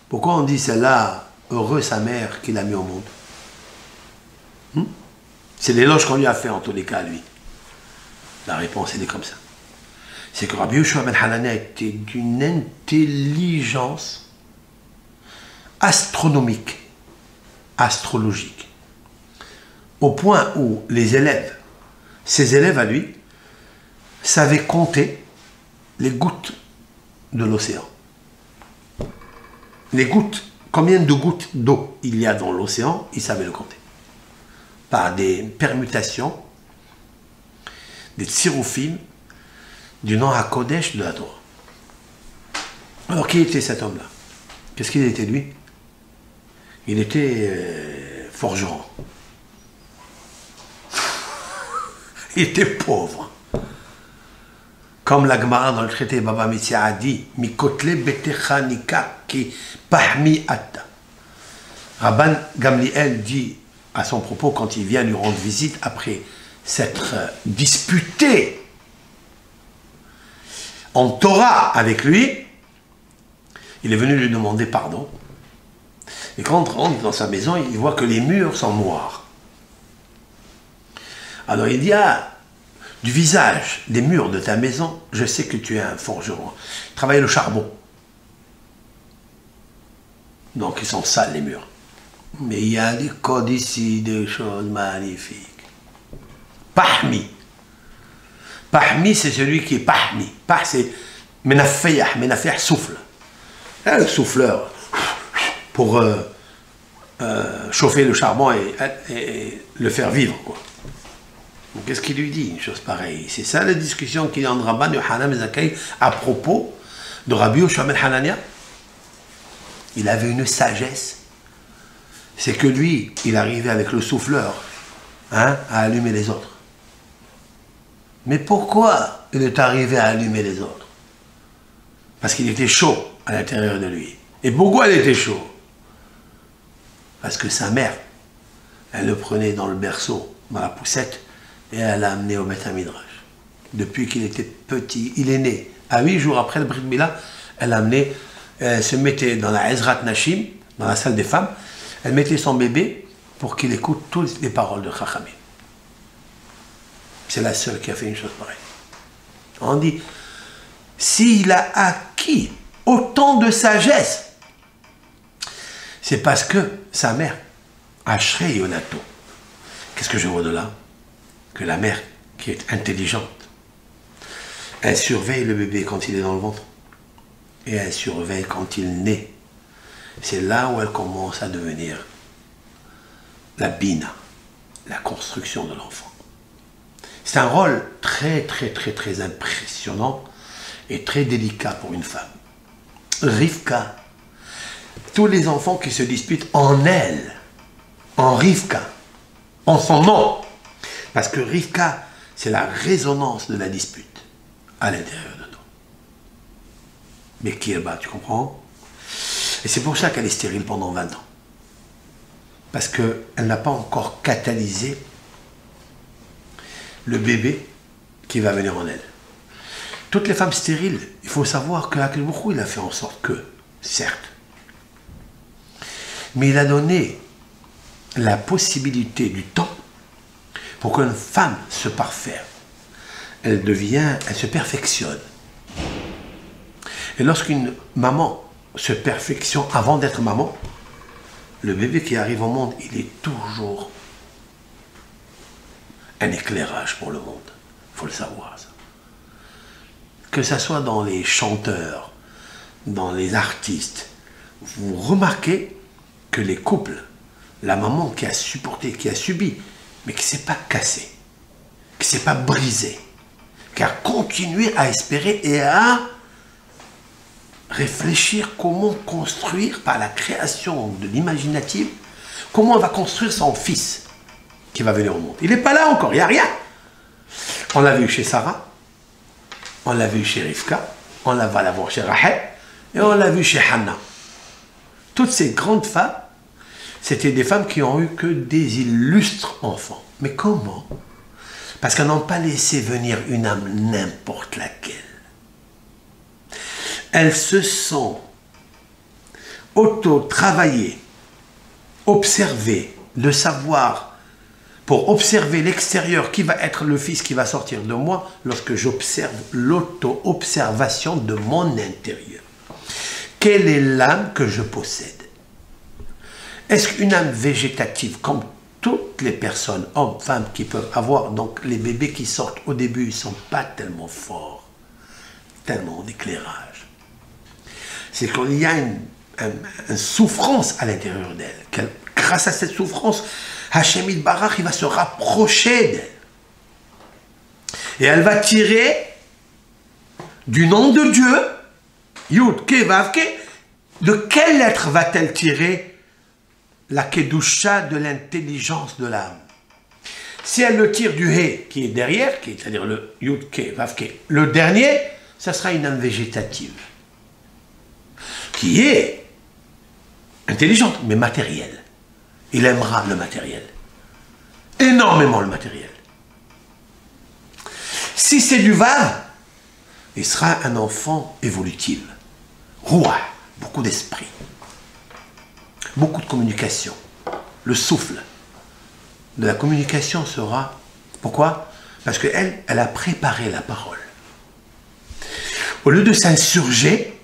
Speaker 1: pourquoi on dit celle-là, heureux sa mère qui l'a mis au monde? C'est l'éloge qu'on lui a fait en tous les cas à lui. La réponse, elle est comme ça. C'est que Rabbi Yoshua ben Hanania était d'une intelligence astronomique, astrologique, au point où les élèves, ses élèves à lui, savaient compter les gouttes de l'océan. Les gouttes, combien de gouttes d'eau il y a dans l'océan, ils savaient le compter. par des permutations, des tsiroufim, du nom HaKodesh de la Torah. Alors, qui était cet homme-là? Qu'est-ce qu'il était, lui? Il était forgeron. Il était pauvre. Comme la Gemara dans le traité Baba Metzia a dit, Mikotle betecha nika ki pahmi atta. Rabban Gamliel dit à son propos, quand il vient lui rendre visite, après s'être disputé en Torah avec lui, il est venu lui demander pardon. Et quand on rentre dans sa maison, il voit que les murs sont noirs. Alors il dit, ah, du visage des murs de ta maison, je sais que tu es un forgeron. Travaille le charbon. Donc ils sont sales les murs. Mais il y a des codes ici, des choses magnifiques. Pahmi. Pahmi, c'est celui qui est pahmi. Pah, c'est menafeyah. Menafeyah, souffle. Là, le souffleur, pour chauffer le charbon et le faire vivre, quoi. Qu'est-ce qu'il lui dit, une chose pareille? C'est ça la discussion qu'il y a entre Rabban Yohanan ben Zakkai à propos de Rabbi Yoshua ben Hanania. Il avait une sagesse. C'est que lui, il arrivait avec le souffleur, hein, à allumer les autres. Mais pourquoi il est arrivé à allumer les autres? Parce qu'il était chaud à l'intérieur de lui. Et pourquoi il était chaud? Parce que sa mère, elle le prenait dans le berceau, dans la poussette, et elle l'a amené au Beth Midrash. Depuis qu'il était petit, il est né. À 8 jours après le Brit Mila, elle l'a amené, elle se mettait dans la Ezrat Nashim, dans la salle des femmes, elle mettait son bébé pour qu'il écoute toutes les paroles de Chachamim. C'est la seule qui a fait une chose pareille. On dit, s'il a acquis autant de sagesse, c'est parce que sa mère, Ashrei Yonato, qu'est-ce que je vois de là? Que la mère, qui est intelligente, elle surveille le bébé quand il est dans le ventre. Et elle surveille quand il naît. C'est là où elle commence à devenir la bina, la construction de l'enfant. C'est un rôle très, très, très, très impressionnant et très délicat pour une femme. Rivka, tous les enfants qui se disputent en elle, en Rivka, en son nom, parce que Rivka, c'est la résonance de la dispute à l'intérieur de nous. Mais qui est bas, tu comprends? Et c'est pour ça qu'elle est stérile pendant 20 ans. Parce qu'elle n'a pas encore catalysé le bébé qui va venir en elle. Toutes les femmes stériles, il faut savoir que Akadosh Baruch Hu, il a fait en sorte que, certes, mais il a donné la possibilité du temps pour qu'une femme se parfaire. Elle se perfectionne. Et lorsqu'une maman se perfectionne avant d'être maman, le bébé qui arrive au monde, il est toujours un éclairage pour le monde. Il faut le savoir, ça. Que ce soit dans les chanteurs, dans les artistes, vous remarquez que les couples, la maman qui a supporté, qui a subi, mais qui ne s'est pas cassée, qui ne s'est pas brisée, qui a continué à espérer et à réfléchir comment construire par la création de l'imaginative, comment on va construire son fils qui va venir au monde. Il n'est pas là encore, il n'y a rien. On l'a vu chez Sarah, on l'a vu chez Rivka, on va la voir chez Rachel, et on l'a vu chez Hannah. Toutes ces grandes femmes, c'était des femmes qui ont eu que des illustres enfants. Mais comment? Parce qu'elles n'ont pas laissé venir une âme n'importe laquelle. Elles se sont auto-travaillées, observées, de savoir, pour observer l'extérieur, qui va être le fils qui va sortir de moi, lorsque j'observe l'auto-observation de mon intérieur. Quelle est l'âme que je possède? Est-ce qu'une âme végétative, comme toutes les personnes, hommes, femmes, qui peuvent avoir, donc les bébés qui sortent au début, ils ne sont pas tellement forts, tellement d'éclairage. C'est qu'il y a une souffrance à l'intérieur d'elle. Grâce à cette souffrance, Hachem Yitbarach, il va se rapprocher d'elle. Et elle va tirer du nom de Dieu, Yud, Ke, Vav, Ke. De quelle lettre va-t-elle tirer la Kedusha de l'intelligence de l'âme? Si elle le tire du He, qui est derrière, c'est-à-dire le Yud, Ke, Vav, Ke, le dernier, ça sera une âme végétative, qui est intelligente, mais matérielle. Il aimera le matériel. Énormément le matériel. Si c'est du Vav, il sera un enfant évolutif. Rouah, beaucoup d'esprit. Beaucoup de communication. Le souffle de la communication sera... Pourquoi? Parce qu'elle, elle a préparé la parole. Au lieu de s'insurger,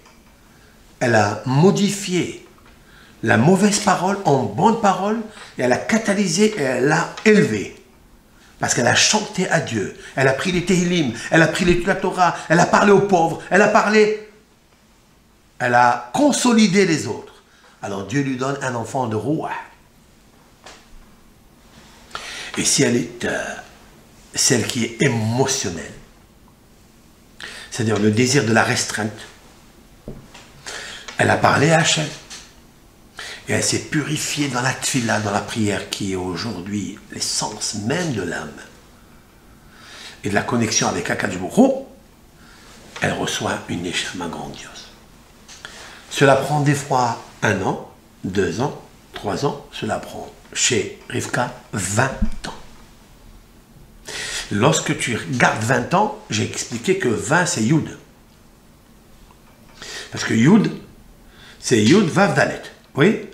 Speaker 1: elle a modifié la mauvaise parole en bonne parole, et elle a catalysé et elle l'a élevé. Parce qu'elle a chanté à Dieu, elle a pris les Tehillim, elle a pris la Torah, elle a parlé aux pauvres, elle a consolidé les autres. Alors Dieu lui donne un enfant de Rouah. Et si elle est celle qui est émotionnelle, c'est-à-dire le désir de la restreinte, elle a parlé à Hachem. Et elle s'est purifiée dans la tfila, dans la prière, qui est aujourd'hui l'essence même de l'âme. Et de la connexion avec Akadosh Baruch Hu, elle reçoit une neshama grandiose. Cela prend des fois 1 an, 2 ans, 3 ans. Cela prend chez Rivka 20 ans. Lorsque tu gardes 20 ans, j'ai expliqué que 20 c'est Yud. Parce que Yud, c'est Yud Vav Dalet. Oui?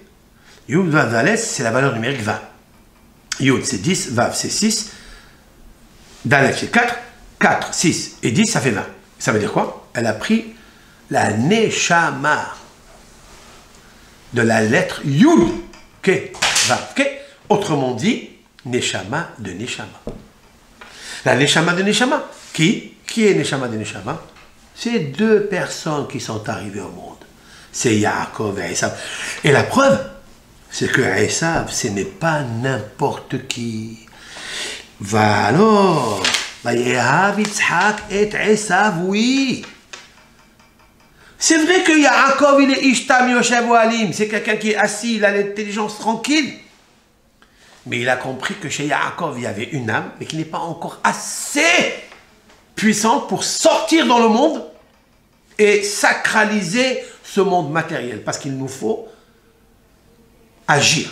Speaker 1: Yud Vav Dalet, c'est la valeur numérique 20. Yud c'est 10, Vav c'est 6, Dalet c'est 4, 4, 6 et 10 ça fait 20. Ça veut dire quoi? Elle a pris la Neshama de la lettre Yud, Ke, Vav, Ke, autrement dit, Neshama de Neshama. La Neshama de Neshama, qui est Neshama de Neshama? C'est 2 personnes qui sont arrivées au monde. C'est Yaakov et Esav. Et la preuve, c'est que Esav, ce n'est pas n'importe qui. Va alors, Vayehav Yitzhak et Esav, oui. C'est vrai que Yaakov, il est Ishtam Yoshev Alim, c'est quelqu'un qui est assis, il a l'intelligence tranquille. Mais il a compris que chez Yaakov, il y avait une âme, mais qui n'est pas encore assez puissante pour sortir dans le monde et sacraliser ce monde matériel. Parce qu'il nous faut agir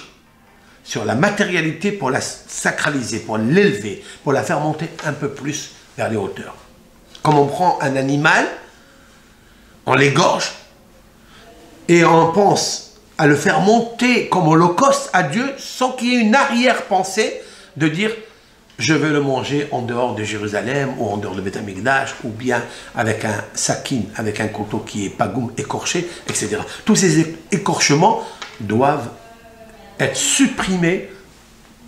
Speaker 1: sur la matérialité pour la sacraliser, pour l'élever, pour la faire monter un peu plus vers les hauteurs. Comme on prend un animal, on l'égorge et on pense à le faire monter comme holocauste à Dieu sans qu'il y ait une arrière-pensée de dire je veux le manger en dehors de Jérusalem ou en dehors de Beth Amikdash ou bien avec un sakin, avec un couteau qui est pagoum, écorché, etc. Tous ces écorchements doivent être supprimés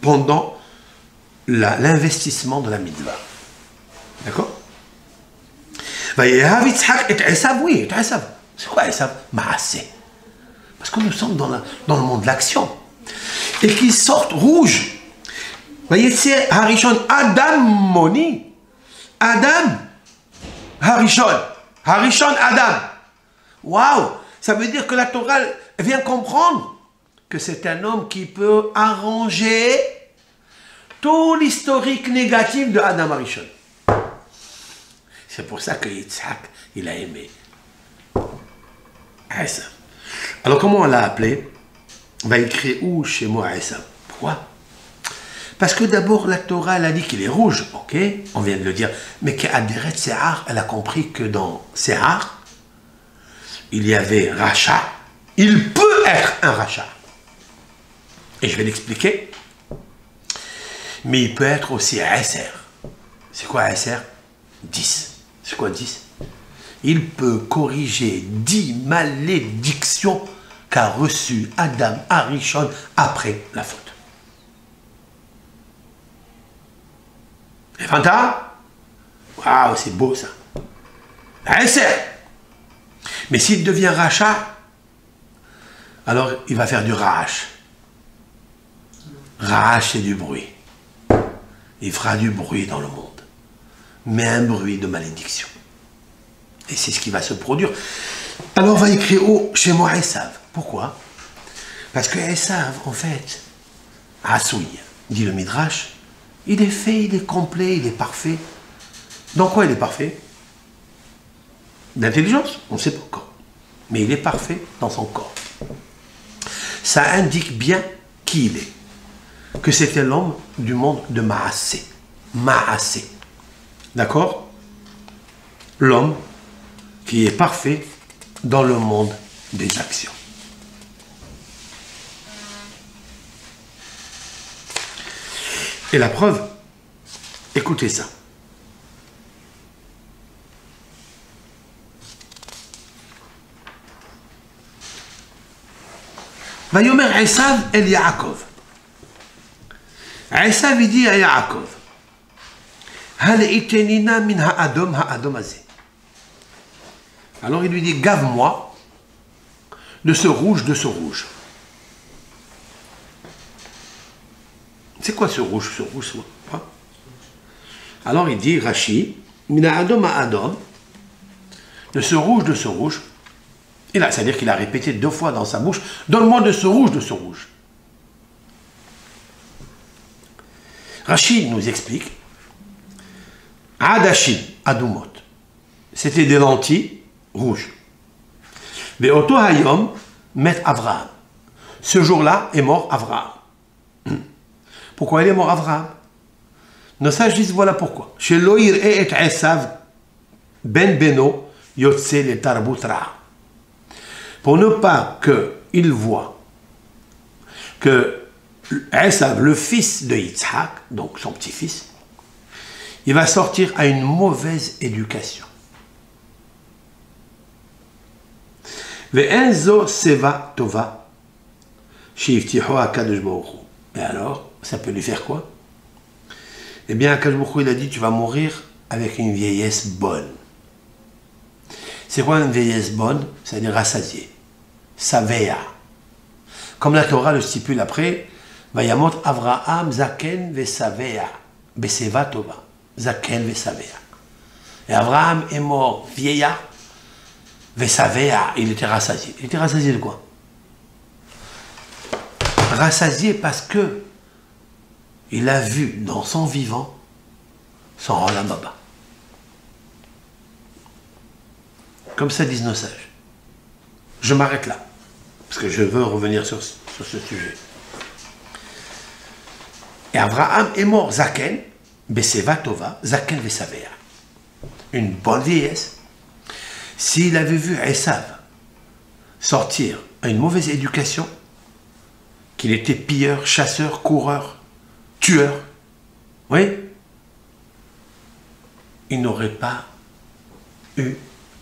Speaker 1: pendant l'investissement de la mitzvah. D'accord? Vayehav Yitzhak et Esav, oui, et Esav. C'est quoi Esav? Maaseh. Parce que nous sommes dans le monde de l'action. Et qu'ils sortent rouges. Voyez, c'est Harishon, Adam Moni. Adam, Harishon. Harishon, Adam. Waouh! Ça veut dire que la Torah vient comprendre que c'est un homme qui peut arranger tout l'historique négatif de Adam Harishon. C'est pour ça que Yitzhak, il a aimé Esav. Alors comment on l'a appelé? On va écrire où chez moi Esav? Pourquoi? Parce que d'abord la Torah elle a dit qu'il est rouge, ok? On vient de le dire. Mais qu'Aderet Sehar, elle a compris que dans Sehar, il y avait Racha. Il peut être un Racha. Et je vais l'expliquer. Mais il peut être aussi Eser. C'est quoi Eser? 10. C'est quoi 10? Il peut corriger 10 malédictions qu'a reçues Adam Harishon après la faute. Et Fanta? Waouh, c'est beau ça. Mais s'il devient rachat, alors il va faire du rach. Ra'ash, c'est du bruit. Il fera du bruit dans le monde. Mais un bruit de malédiction. Et c'est ce qui va se produire. Alors on va écrire chez moi Esav. Pourquoi? Parce que Esav, en fait, Asouï, dit le Midrash, il est fait, il est complet, il est parfait. Dans quoi il est parfait? D'intelligence, on ne sait pas encore. Mais il est parfait dans son corps. Ça indique bien qui il est. Que c'était l'homme du monde de Maassé. Maassé. D'accord? L'homme qui est parfait dans le monde des actions. Et la preuve, écoutez ça. Vayomer Esav el Yaakov. Esav il dit à Yaakov, Hal itenina min ha'adom azé. Alors il lui dit, gave-moi de ce rouge, de ce rouge. C'est quoi ce rouge, hein? Alors il dit, Rashi, min ha'adom ha'adom, de ce rouge, de ce rouge. Et là, c'est-à-dire qu'il a répété 2 fois dans sa bouche, donne-moi de ce rouge, de ce rouge. Rashi nous explique, Adashim, Adumot, c'était des lentilles rouges. Mais Oto Hayom, met Avraham. Ce jour-là est mort Avraham. Pourquoi il est mort Avraham? Nos sages disent voilà pourquoi. Chez Loïr et Esav, Ben Beno, Yotse le Tarbut Ra. Pour ne pas qu'il voit que Esav, le fils de Yitzhak, donc son petit-fils, il va sortir à une mauvaise éducation. Ve'enzo seva tova shiftiho akadosh baruch hu. Et alors, ça peut lui faire quoi? Eh bien, Akadosh baruch hu, il a dit, tu vas mourir avec une vieillesse bonne. C'est quoi une vieillesse bonne? C'est-à-dire rassasiée. Savea. Comme la Torah le stipule après, Vayamot Avraham zaken vesavea, beseva tova, zaken vesavea. Et Avraham est mort vieillard, vesavea, il était rassasié. Il était rassasié de quoi? Rassasié parce que il a vu dans son vivant son Olam Haba. Comme ça disent nos sages. Je m'arrête là, parce que je veux revenir sur ce sujet. Et Abraham est mort, Zaken, Beseva Tova, Zaken Vesavea. Une bonne vieillesse. S'il avait vu Esav sortir à une mauvaise éducation, qu'il était pilleur, chasseur, coureur, tueur, oui, il n'aurait pas eu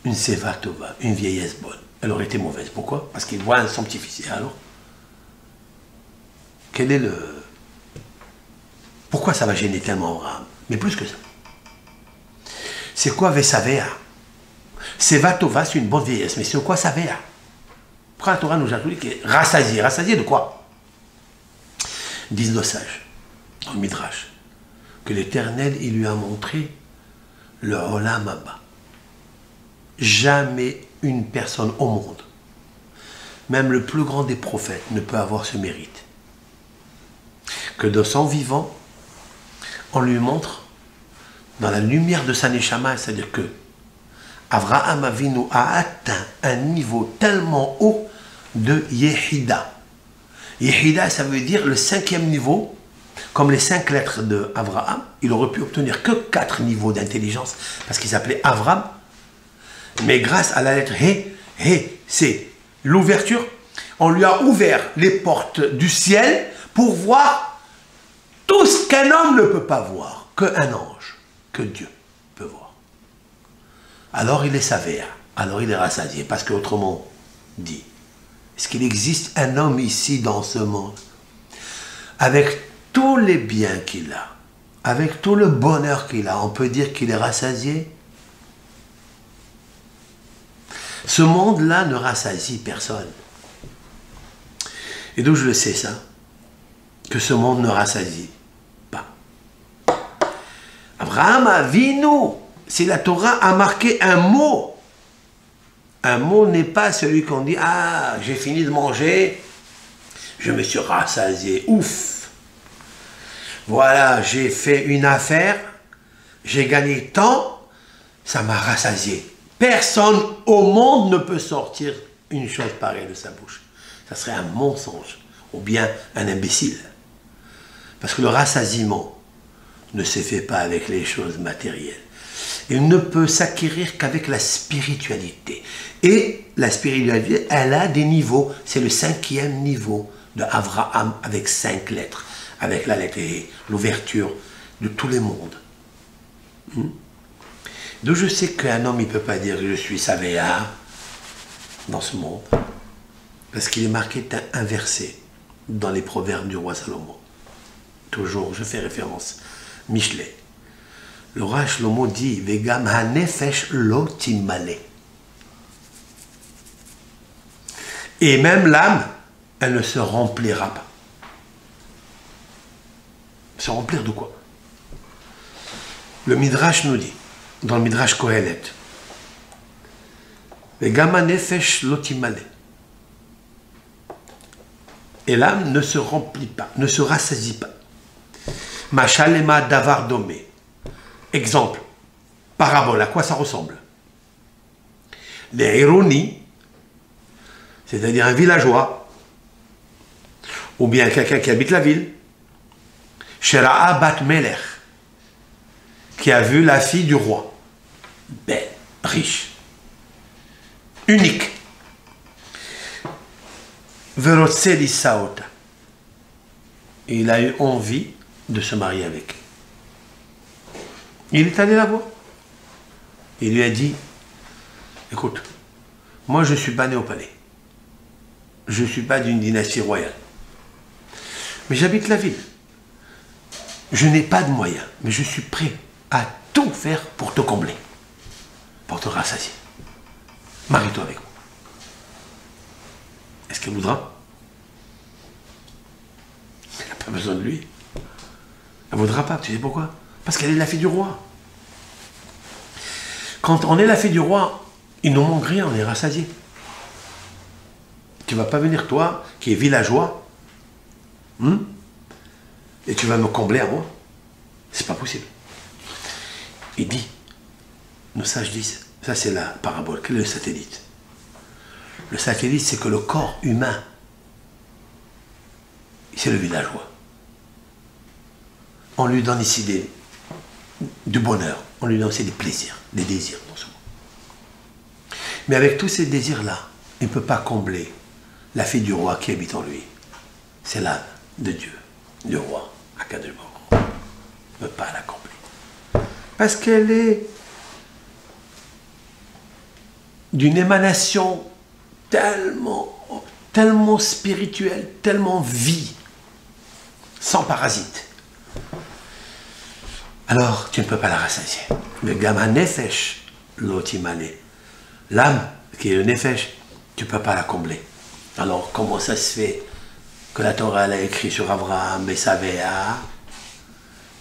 Speaker 1: une Seva Tova, une vieillesse bonne. Elle aurait été mauvaise. Pourquoi? Parce qu'il voit son petit-fils. Et alors, quel est le... Pourquoi ça va gêner tellement Abraham? Mais plus que ça. C'est quoi Vesavea? Seva Tova, c'est une bonne vieillesse. Mais c'est quoi Savea? Pourquoi la Torah nous a dit qu'il est rassasié? Rassasié de quoi? Disent nos sages, dans le Midrash, que l'Éternel, il lui a montré le Olam Haba. Jamais une personne au monde, même le plus grand des prophètes, ne peut avoir ce mérite. Que de son vivant, on lui montre, dans la lumière de sa Neshama, c'est-à-dire que Avraham Avinu a atteint un niveau tellement haut de Yehida. Yehida, ça veut dire le 5e niveau, comme les 5 lettres de Avraham. Il aurait pu obtenir que 4 niveaux d'intelligence, parce qu'il s'appelait Avram. Mais grâce à la lettre He, c'est l'ouverture, on lui a ouvert les portes du ciel pour voir tout ce qu'un homme ne peut pas voir, qu'un ange, que Dieu peut voir. Alors il est savère, alors il est rassasié, parce qu'autrement dit, est-ce qu'il existe un homme ici dans ce monde, avec tous les biens qu'il a, avec tout le bonheur qu'il a, on peut dire qu'il est rassasié? Ce monde-là ne rassasie personne. Et d'où je le sais ça? que ce monde ne rassasie pas. Abraham Avinu, si la Torah a marqué un mot n'est pas celui qu'on dit « Ah, j'ai fini de manger, je me suis rassasié, ouf ! Voilà, j'ai fait une affaire, j'ai gagné tant, ça m'a rassasié. » Personne au monde ne peut sortir une chose pareille de sa bouche. Ça serait un mensonge, ou bien un imbécile. Parce que le rassasiement ne se fait pas avec les choses matérielles. Il ne peut s'acquérir qu'avec la spiritualité. Et la spiritualité, elle a des niveaux. C'est le 5e niveau de Abraham avec 5 lettres. Avec la lettre E, l'ouverture de tous les mondes. Donc je sais qu'un homme, il ne peut pas dire que je suis Savéa dans ce monde. Parce qu'il est marqué un verset dans les proverbes du roi Salomon. Toujours, je fais référence. Michelet. Le roi Shlomo dit Vegam hanefesh lo timale. Et même l'âme, elle ne se remplira pas. Se remplir de quoi? Le Midrash nous dit, dans le Midrash Kohelet, Vegam hanefesh lo timale. Et l'âme ne se remplit pas, ne se rassasie pas. Machalema davar domé. Exemple, parabole, à quoi ça ressemble? Les Héroni, c'est-à-dire un villageois, ou bien quelqu'un qui habite la ville, Shera'a bat Melech, qui a vu la fille du roi, belle, riche, unique, Verotse l'Issaota, il a eu envie de se marier avec. Il est allé la voir. Il lui a dit, écoute, moi je ne suis pas né au palais. Je ne suis pas d'une dynastie royale. Mais j'habite la ville. Je n'ai pas de moyens, mais je suis prêt à tout faire pour te combler, pour te rassasier. Marie-toi avec moi. Est-ce qu'elle voudra? Elle n'a pas besoin de lui. Elle ne voudra pas, tu sais pourquoi? Parce qu'elle est la fille du roi. Quand on est la fille du roi, il ne manque rien, on est rassasié. Tu ne vas pas venir, toi, qui es villageois, et tu vas me combler à moi. C'est pas possible. Il dit, nos sages disent, ça c'est la parabole, quel est le satellite? Le satellite, c'est que le corps humain, c'est le villageois. On lui donne ici du bonheur, on lui donne aussi des plaisirs, des désirs dans ce monde. Mais avec tous ces désirs-là, il ne peut pas combler la fille du roi qui habite en lui. C'est l'âme de Dieu, du roi, Akadosh Baruch Hu. Il ne peut pas la combler. Parce qu'elle est d'une émanation tellement spirituelle, tellement vie, sans parasite. Alors, tu ne peux pas la rassasier. Le gamma nefesh, l'otimane. L'âme, qui est le nefesh, tu ne peux pas la combler. Alors, comment ça se fait que la Torah a écrit sur Abraham et Savéa?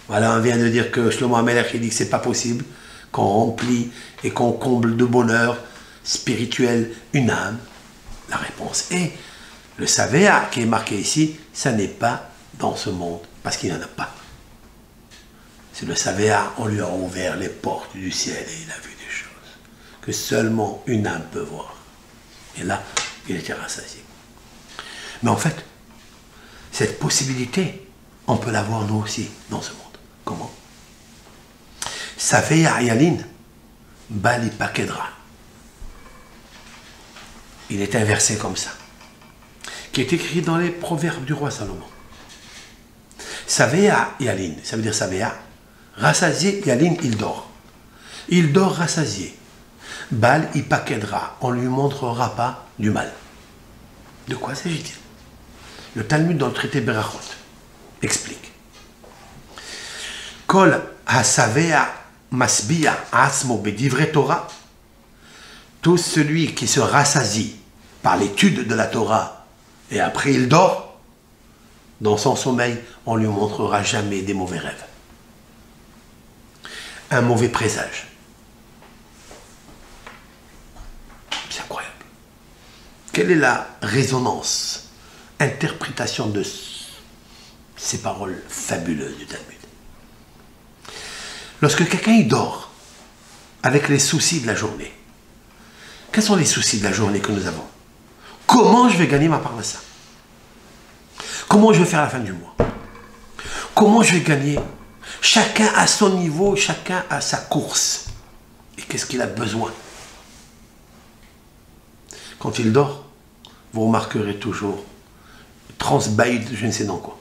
Speaker 1: Voilà, on vient de dire que Shlomo HaMelech, il dit que ce n'est pas possible qu'on remplit et qu'on comble de bonheur spirituel une âme. La réponse est, le Savéa qui est marqué ici, ça n'est pas dans ce monde, parce qu'il n'y en a pas. C'est le Savéa, on lui a ouvert les portes du ciel et il a vu des choses que seulement une âme peut voir. Et là, il était rassasié. Mais en fait, cette possibilité, on peut l'avoir nous aussi dans ce monde. Comment? Savéa Yalin, Bali Pakedra. Il est un verset comme ça, qui est écrit dans les proverbes du roi Salomon. Savéa Yalin, ça veut dire Savéa. Rassasié, Yalin, il dort. Il dort rassasié. Bal, il paquedra. On ne lui montrera pas du mal. De quoi s'agit-il? Le Talmud dans le traité Berachot explique. Kol hasavea masbia asmo bedivre Torah. Tout celui qui se rassasie par l'étude de la Torah et après il dort, Dans son sommeil, on lui montrera jamais des mauvais rêves. Un mauvais présage. C'est incroyable. Quelle est la résonance, interprétation de ces paroles fabuleuses du Talmud? Lorsque quelqu'un dort avec les soucis de la journée, quels sont les soucis de la journée que nous avons? Comment je vais gagner ma parnassa? Comment je vais faire la fin du mois? Comment je vais gagner? Chacun à son niveau, chacun à sa course. Et qu'est-ce qu'il a besoin? Quand il dort, vous remarquerez toujours transbaïd, je ne sais dans quoi.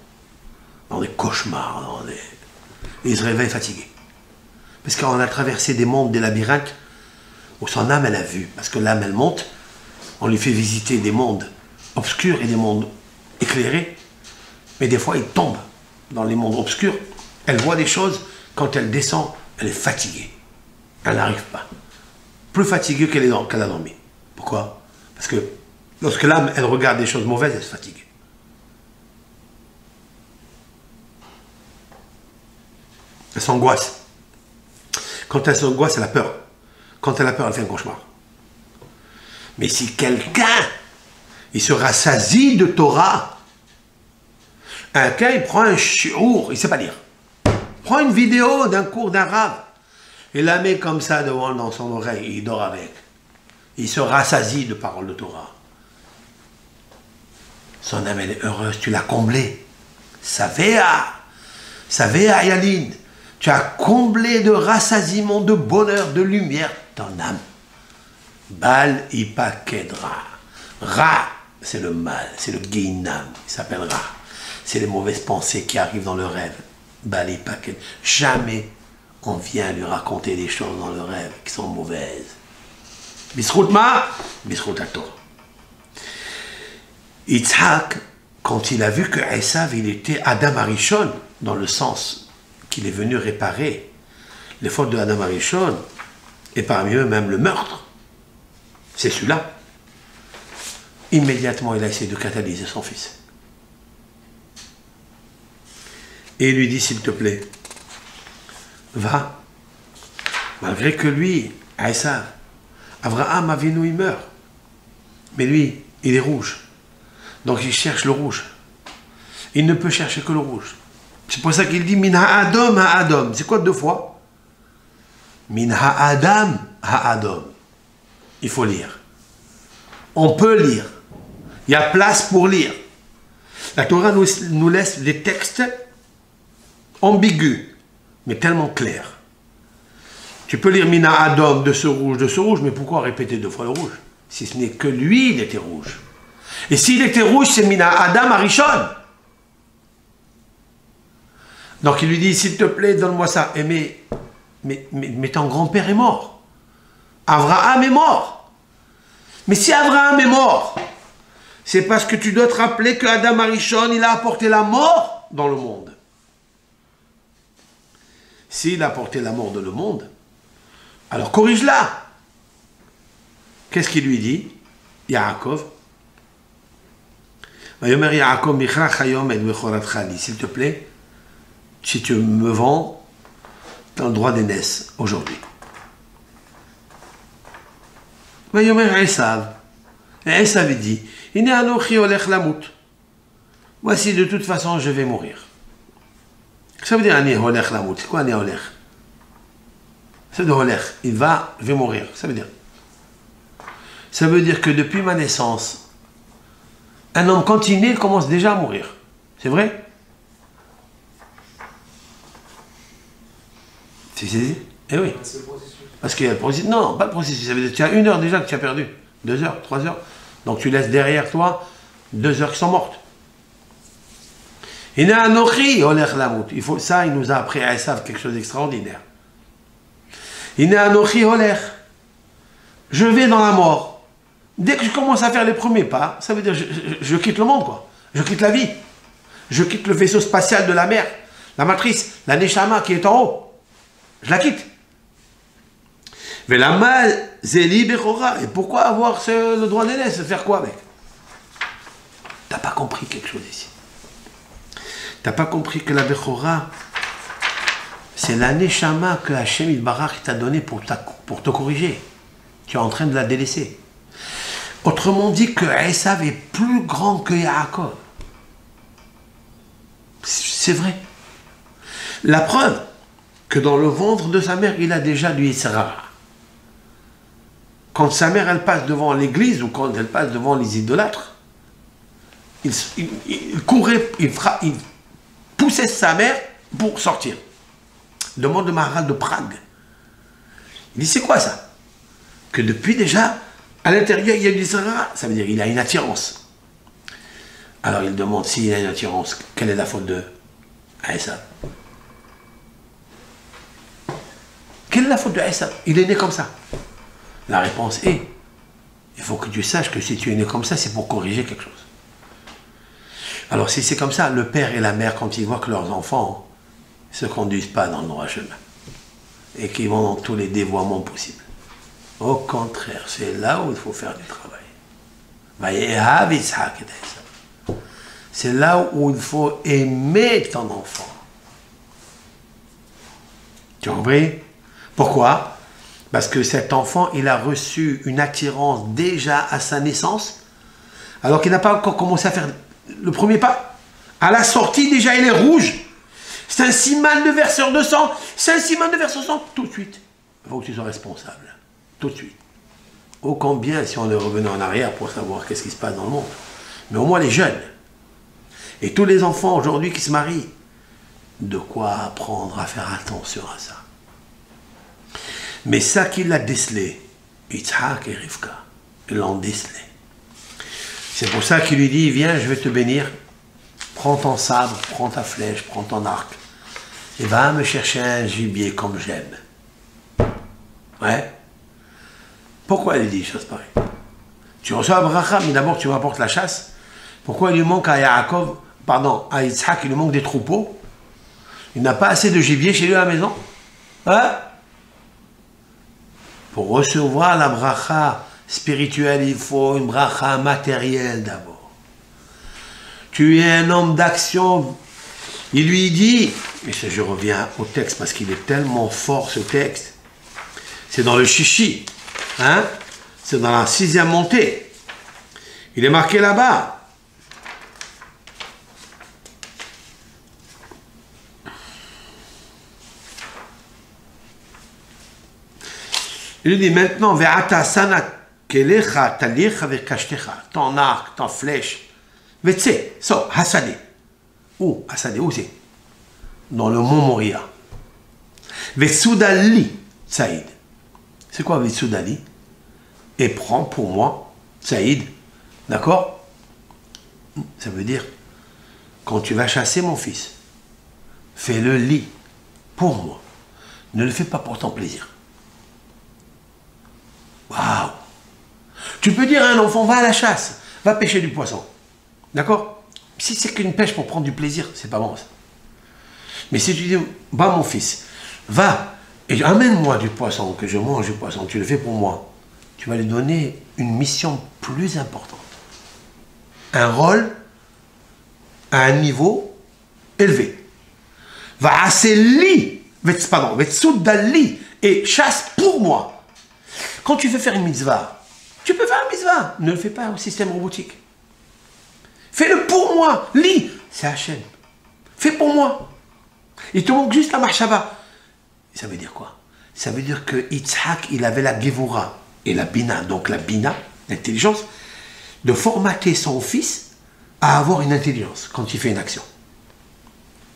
Speaker 1: Dans des cauchemars, et il se réveille fatigué. Parce qu'on a traversé des mondes, des labyrinthes, où son âme, elle a vu. Parce que l'âme, elle monte, on lui fait visiter des mondes obscurs et des mondes éclairés. Mais des fois, il tombe dans les mondes obscurs. Elle voit des choses, quand elle descend, elle est fatiguée. Elle n'arrive pas. Plus fatiguée qu'elle a dormi. Pourquoi? Parce que lorsque l'âme, elle regarde des choses mauvaises, elle se fatigue. Elle s'angoisse. Quand elle s'angoisse, elle a peur. Quand elle a peur, elle fait un cauchemar. Mais si quelqu'un, il se rassasie de Torah, quelqu'un, il prend un shiur, il ne sait pas lire. Il prend une vidéo d'un cours d'arabe, et la met comme ça devant dans son oreille, il dort avec. Il se rassasie de paroles de Torah. Son âme, elle est heureuse, tu l'as comblé. Savea Yaline. Tu as comblé de rassasiement, de bonheur, de lumière ton âme. Bal ipakedra. Ra, c'est le mal, c'est le guinam, il s'appelle Ra. C'est les mauvaises pensées qui arrivent dans le rêve. Bal ipakedra. Jamais on vient lui raconter des choses dans le rêve qui sont mauvaises. Bisrout ma, bisrout ato. Yitzhak, quand il a vu que Esav, il était Adam Arishon, dans le sens qu'il est venu réparer les fautes de Adam Arishon, et parmi eux même le meurtre, c'est celui-là. Immédiatement, il a essayé de catalyser son fils. Et il lui dit, s'il te plaît, va. Malgré que lui, Esav, Abraham Avinu, il meurt. Mais lui, il est rouge. Donc il cherche le rouge. Il ne peut chercher que le rouge. C'est pour ça qu'il dit Min ha'adam ha'adam. C'est quoi deux fois? Min ha'adam ha'adam. Il faut lire. On peut lire. Il y a place pour lire. La Torah nous laisse des textes ambigus, mais tellement clairs. Tu peux lire Min ha'adam de ce rouge, mais pourquoi répéter deux fois le rouge? Si ce n'est que lui, il était rouge. Et s'il était rouge, c'est Min ha'adam ha'rishon. Donc il lui dit, s'il te plaît, donne-moi ça. Et mais ton grand-père est mort. Abraham est mort. Mais si Abraham est mort, c'est parce que tu dois te rappeler que Adam Arishon, il a apporté la mort dans le monde. S'il a apporté la mort dans le monde, alors corrige-la. Qu'est-ce qu'il lui dit? Yaakov. S'il te plaît, si tu me vends, tu as le droit d'aînesse aujourd'hui. Esav. Et Esav dit, voici de toute façon je vais mourir. Ça veut dire ani holech lamut. C'est quoi ani holech? C'est de holech. Il va, je vais mourir. Ça veut dire que depuis ma naissance, un homme quand il naît, il commence déjà à mourir. C'est vrai? C'est saisi? Eh oui. Parce qu'il y a le processus. Non, pas le processus. Ça veut dire que tu as 1 heure déjà que tu as perdu. 2 heures, 3 heures. Donc tu laisses derrière toi 2 heures qui sont mortes. Il faut ça, il nous a appris à Esav quelque chose d'extraordinaire. Je vais dans la mort. Dès que je commence à faire les premiers pas, ça veut dire je quitte le monde, quoi. Je quitte la vie. Je quitte le vaisseau spatial de la mer, la matrice, la Neshama qui est en haut. Je la quitte. Et pourquoi avoir le droit d'aînesse? Faire quoi avec? T'as pas compris quelque chose ici. T'as pas compris que la Bechora, c'est la Neshama que Hachem Yitbarach t'a donné pour te corriger. Tu es en train de la délaisser. Autrement dit que Esav est plus grand que Yaakov. C'est vrai. La preuve que dans le ventre de sa mère, il a déjà du Yitzhara. Quand sa mère, elle passe devant l'église ou quand elle passe devant les idolâtres, il courait, il poussait sa mère pour sortir. Demande de Maharal de Prague. Il dit, c'est quoi ça? Que depuis déjà, à l'intérieur, il y a du Yitzhara. Ça veut dire qu'il a une attirance. Alors il demande s'il a une attirance, quelle est la faute de Esav? Quelle est la faute de Esav? Il est né comme ça. La réponse est, il faut que tu saches que si tu es né comme ça, c'est pour corriger quelque chose. Alors si c'est comme ça, le père et la mère, quand ils voient que leurs enfants ne se conduisent pas dans le droit chemin, et qu'ils vont dans tous les dévoiements possibles, au contraire, c'est là où il faut faire du travail. C'est là où il faut aimer ton enfant. Tu as compris? Pourquoi? Parce que cet enfant, il a reçu une attirance déjà à sa naissance, alors qu'il n'a pas encore commencé à faire le premier pas. À la sortie, déjà, il est rouge. C'est un siman de verseur de sang. C'est un siman de verseur de sang. Tout de suite, il faut que tu sois responsable. Tout de suite. Ô combien si on est revenu en arrière pour savoir qu'est-ce qui se passe dans le monde. Mais au moins les jeunes. Et tous les enfants aujourd'hui qui se marient. De quoi apprendre à faire attention à ça. Mais ça qu'il a décelé, Yitzhak et Rivka, ils l'ont décelé. C'est pour ça qu'il lui dit, viens, je vais te bénir. Prends ton sabre, prends ta flèche, prends ton arc. Et va me chercher un gibier comme j'aime. Ouais. Pourquoi il dit des choses pareilles? Tu reçois Abraham, mais d'abord tu m'apportes la chasse. Pourquoi il lui manque à Yaakov, pardon, à Yitzhak, il lui manque des troupeaux? Il n'a pas assez de gibier chez lui à la maison? Hein? Pour recevoir la bracha spirituelle, il faut une bracha matérielle d'abord. Tu es un homme d'action. Il lui dit, et je reviens au texte parce qu'il est tellement fort ce texte, c'est dans le Chichi, hein? C'est dans la 6e montée. Il est marqué là-bas. Il lui dit maintenant, ve'ata sana kelecha talicha ve'kashtecha, ton arc, ton flèche, ve'tse, so, hasade. Où? Hasade, où c'est? Dans le mont Moria. Ve'soudali, Saïd. C'est quoi ve'soudali? Et prends pour moi, Saïd, d'accord? Ça veut dire, quand tu vas chasser mon fils, fais le lit pour moi. Ne le fais pas pour ton plaisir. Waouh! Tu peux dire à un enfant, va à la chasse, va pêcher du poisson. D'accord? Si c'est qu'une pêche pour prendre du plaisir, c'est pas bon ça. Mais si tu dis, va mon fils, va et amène-moi du poisson, que je mange du poisson, tu le fais pour moi, tu vas lui donner une mission plus importante. Un rôle à un niveau élevé. Va assez li, pardon, vetsoudali, et chasse pour moi. Quand tu veux faire une mitzvah, tu peux faire une mitzvah. Ne le fais pas au système robotique. Fais-le pour moi. Lis, c'est Hachem. Fais pour moi. Il te manque juste la marshava. Ça veut dire quoi? Ça veut dire que Yitzhak, il avait la Gevura et la Bina. Donc la Bina, l'intelligence, de formater son fils à avoir une intelligence quand il fait une action.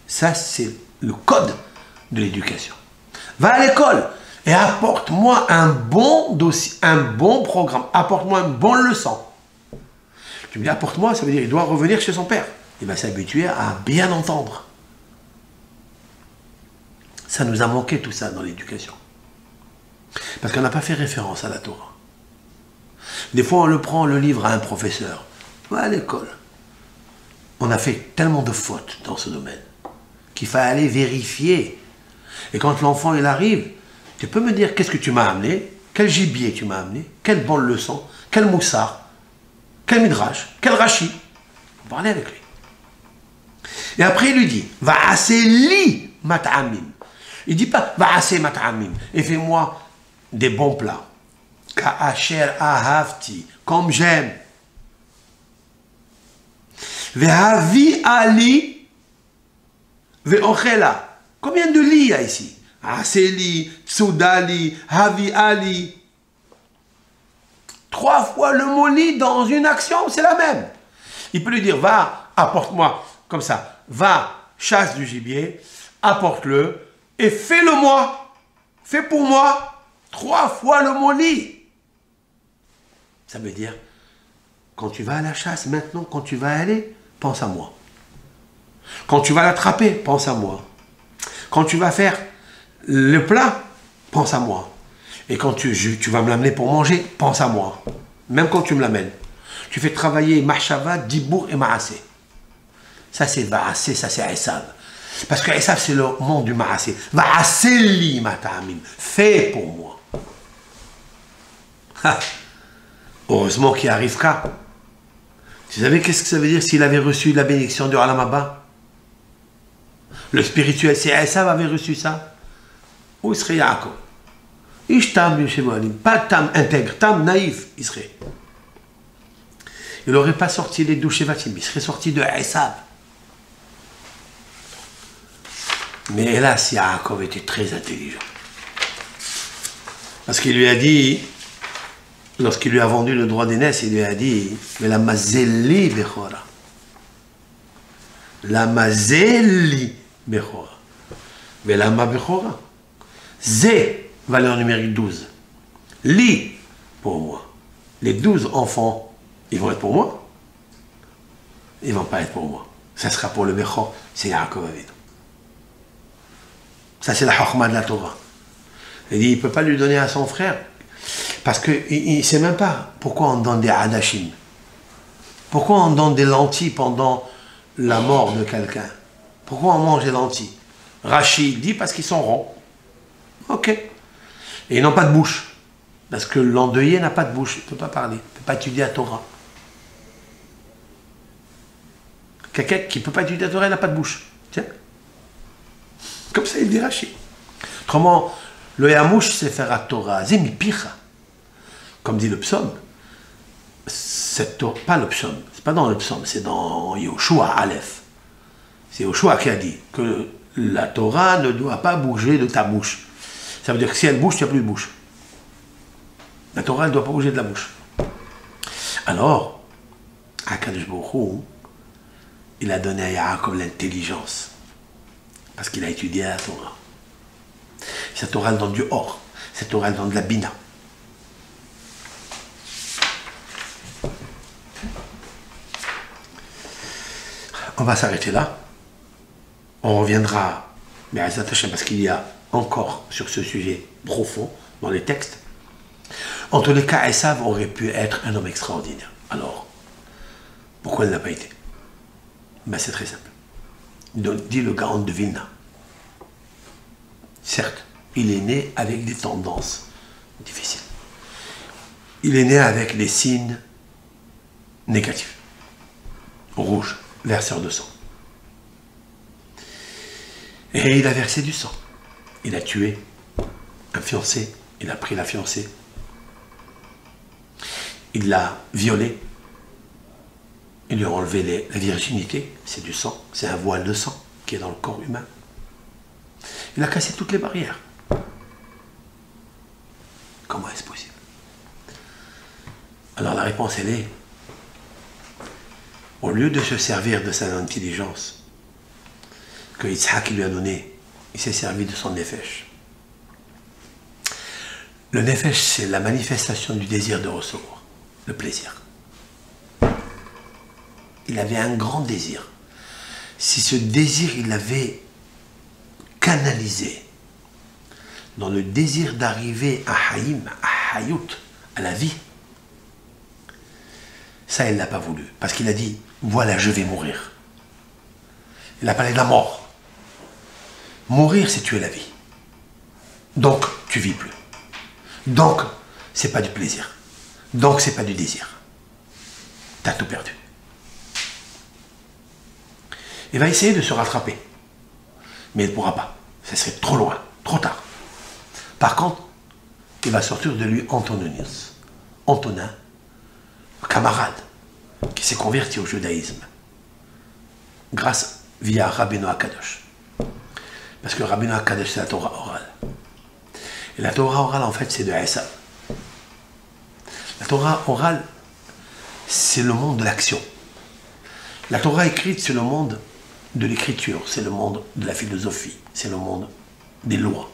Speaker 1: Ça, c'est le code de l'éducation. Va à l'école. Et apporte-moi un bon dossier, un bon programme. Apporte-moi une bonne leçon. Tu me dis apporte-moi, ça veut dire qu'il doit revenir chez son père. Il va s'habituer à bien entendre. Ça nous a manqué tout ça dans l'éducation. Parce qu'on n'a pas fait référence à la Torah. Des fois, on le prend, le livre à un professeur. Va à l'école. On a fait tellement de fautes dans ce domaine qu'il fallait aller vérifier. Et quand l'enfant il arrive, tu peux me dire qu'est-ce que tu m'as amené, quel gibier tu m'as amené, quelle bonne leçon, quel moussard, quel midrash, quel rachi. On parlait avec lui. Et après, il lui dit, va assez li mat'amim. Il dit pas, va assez mat'amim. Et fais-moi des bons plats. Ka'asher ahavti, comme j'aime. Vehavi ali ve'ochela. Combien de lits il y a ici? Aseli, Tsoudali, Havi Ali. 3 fois le mot lit dans une action, c'est la même. Il peut lui dire, va, apporte-moi, comme ça, va, chasse du gibier, apporte-le, et fais-le-moi, fais pour moi, 3 fois le mot lit. Ça veut dire, quand tu vas à la chasse, maintenant, quand tu vas aller, pense à moi. Quand tu vas l'attraper, pense à moi. Quand tu vas faire le plat, pense à moi. Et quand tu vas me l'amener pour manger, pense à moi. Même quand tu me l'amènes. Tu fais travailler Mahshava, Dibour et Ma'asé. Ça c'est Va'asé, ça c'est Esav. Parce que Esav c'est le monde du Ma'asé. Va'asé li mata'amim. Fais pour moi. Ha. Heureusement qu'il arrive qu'à. Tu savais qu'est-ce que ça veut dire s'il avait reçu la bénédiction du Alam Abba? Le spirituel, c'est Esav avait reçu ça. Où serait Yaakov? Ishtam, pas tam intègre, tam naïf, il serait. Il n'aurait pas sorti les douches Shevatim, il serait sorti de Esav. Mais hélas, Yaakov était très intelligent. Parce qu'il lui a dit, lorsqu'il lui a vendu le droit d'aînesse, il lui a dit, mais la mazeli bechora. La mazeli bechora. Mais la ma bechora. Zé, valeur numérique 12. Li, pour moi. Les 12 enfants, ils vont être pour moi. Ils ne vont pas être pour moi. Ça sera pour le Bechor, c'est Yaakov Avinu. Ça, c'est la Chokhmah de la Torah. Il dit, il ne peut pas lui donner à son frère. Parce qu'il ne sait même pas pourquoi on donne des Hadashim. Pourquoi on donne des lentilles pendant la mort de quelqu'un. Pourquoi on mange des lentilles? Rachid dit parce qu'ils sont ronds. Ok. Et ils n'ont pas de bouche. Parce que l'endeuillé n'a pas de bouche. Il ne peut pas parler. Il ne peut pas étudier la Torah. Quelqu'un qui ne peut pas étudier la Torah, il n'a pas de bouche. Tiens. Comme ça, il dit Rachid. Autrement, le Yamouche, c'est faire la Torah. Zemi picha. Comme dit le psaume. Pas le psaume. C'est pas dans le psaume. C'est dans Yoshua Aleph. C'est Yoshua qui a dit que la Torah ne doit pas bouger de ta bouche. Ça veut dire que si elle bouge, tu n'as plus de bouche. La Torah, elle ne doit pas bouger de la bouche. Alors, Akadosh Baruch Hu, il a donné à Yaakov l'intelligence. Parce qu'il a étudié la Torah. Cette Torah, elle donne du or. Cette Torah, elle donne de la bina. On va s'arrêter là. On reviendra, parce qu'il y a encore sur ce sujet profond dans les textes. En tous les cas, Esav aurait pu être un homme extraordinaire. Alors, pourquoi il n'a pas été? Ben, c'est très simple. Dit le Gaon de Vilna. Certes, il est né avec des tendances difficiles. Il est né avec des signes négatifs. Rouge, verseur de sang. Et il a versé du sang. Il a tué un fiancé. Il a pris la fiancée. Il l'a violée. Il lui a enlevé la virginité. C'est du sang. C'est un voile de sang qui est dans le corps humain. Il a cassé toutes les barrières. Comment est-ce possible? Alors la réponse, elle est, au lieu de se servir de sa intelligence que Yitzhak lui a donné, il s'est servi de son nefesh. Le nefesh, c'est la manifestation du désir de recevoir, le plaisir. Il avait un grand désir. Si ce désir, il l'avait canalisé dans le désir d'arriver à Haïm, à Hayout, à la vie, ça, il ne l'a pas voulu. Parce qu'il a dit, voilà, je vais mourir. Il a parlé de la mort. Mourir, c'est tuer la vie. Donc, tu vis plus. Donc, c'est pas du plaisir. Donc, c'est pas du désir. Tu as tout perdu. Il va essayer de se rattraper. Mais il ne pourra pas. Ça serait trop loin, trop tard. Par contre, il va sortir de lui Antoninus. Antonin, un camarade, qui s'est converti au judaïsme. Grâce, via Rabbeinu Akadosh. Parce que Rabbeinu Akadosh, c'est la Torah orale. Et la Torah orale, en fait, c'est de Esav. La Torah orale, c'est le monde de l'action. La Torah écrite, c'est le monde de l'écriture, c'est le monde de la philosophie, c'est le monde des lois.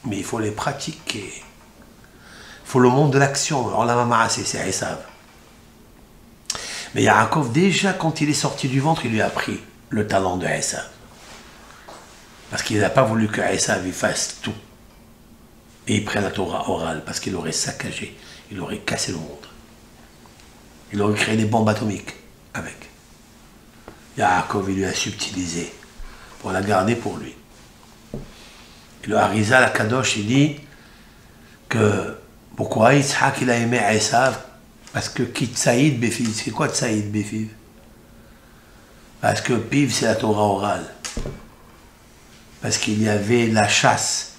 Speaker 1: Mais il faut les pratiquer. Il faut le monde de l'action. Alors la maman, c'est Esav. Mais Yaakov, déjà quand il est sorti du ventre, il lui a appris le talent de Esav. Parce qu'il n'a pas voulu que Esav fasse tout. Et il prenne la Torah orale, parce qu'il aurait saccagé, il aurait cassé le monde. Il aurait créé des bombes atomiques avec. Yaakov, il lui a subtilisé pour la garder pour lui. Et le Harizal, la Kadosh, il dit que pourquoi Yitzhak il a aimé Esav? Parce que Kitsaïd Befiv, c'est quoi Tsaïd Befiv? Parce que Piv, c'est la Torah orale. Parce qu'il y avait la chasse,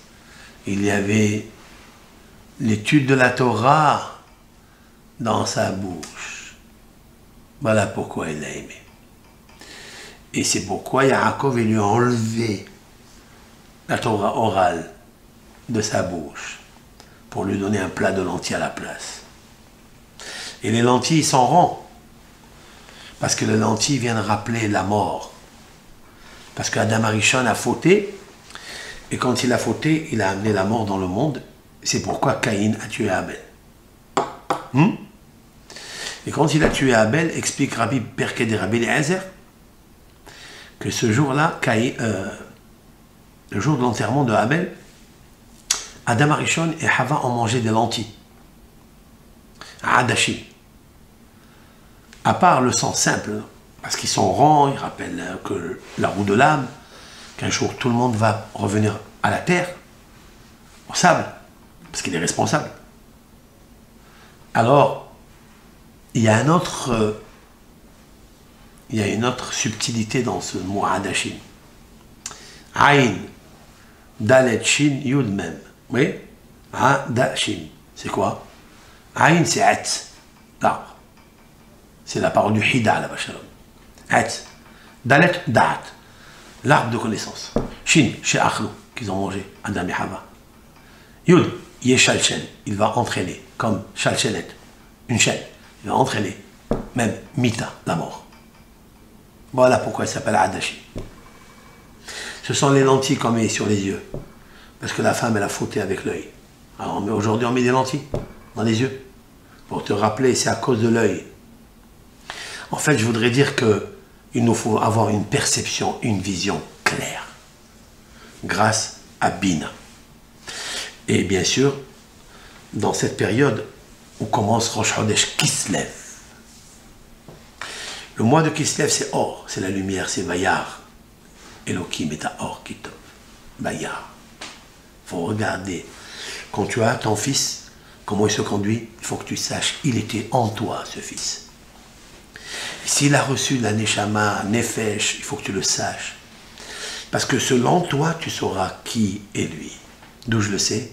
Speaker 1: il y avait l'étude de la Torah dans sa bouche. Voilà pourquoi il l'a aimé. Et c'est pourquoi Yaakov lui a enlevé la Torah orale de sa bouche pour lui donner un plat de lentilles à la place. Et les lentilles s'en rendent parce que les lentilles viennent rappeler la mort. Parce qu'Adam Arishon a fauté et quand il a fauté, il a amené la mort dans le monde. C'est pourquoi Caïn a tué Abel. Et quand il a tué Abel, explique Rabbi Perkei de Rabbi Eliezer que ce jour-là, le jour de l'enterrement de Abel, Adam Arishon et Hava ont mangé des lentilles. Adashim. À part le sang simple, parce qu'ils sont ronds, ils rappellent que la roue de l'âme, qu'un jour tout le monde va revenir à la terre, au sable, parce qu'il est responsable. Alors, il y a une autre subtilité dans ce mot Adashim. Aïn, Dalet, Shin, Yud, Mem. Oui? Adashim. C'est quoi? Aïn, c'est Etz, l'arbre. C'est la parole du Hida, là-bas, Shalom. Etz. Dalet, Da'at. L'arbre de connaissance. Shin, chez Achlou, qu'ils ont mangé, Adam et Hava. Yud, Yeshalchel, il va entraîner, comme Shalchelet, une chaîne. Il va entraîner, même Mita, la mort. Voilà pourquoi il s'appelle Adashi. Ce sont les lentilles qu'on met sur les yeux. Parce que la femme, elle a fauté avec l'œil. Alors aujourd'hui, on met des lentilles dans les yeux. Pour te rappeler, c'est à cause de l'œil. En fait, je voudrais dire qu'il nous faut avoir une perception, une vision claire. Grâce à Bina. Et bien sûr, dans cette période où commence Rosh Chodesh Kislev. Le mois de Kislev, c'est Or, c'est la lumière, c'est Vayar. Elohim est à Or, Kitov. Vayar. Il faut regarder. Quand tu as ton fils, comment il se conduit, il faut que tu saches, il était en toi, ce fils. S'il a reçu la Neshama, Nefesh, il faut que tu le saches. Parce que selon toi, tu sauras qui est lui. D'où je le sais?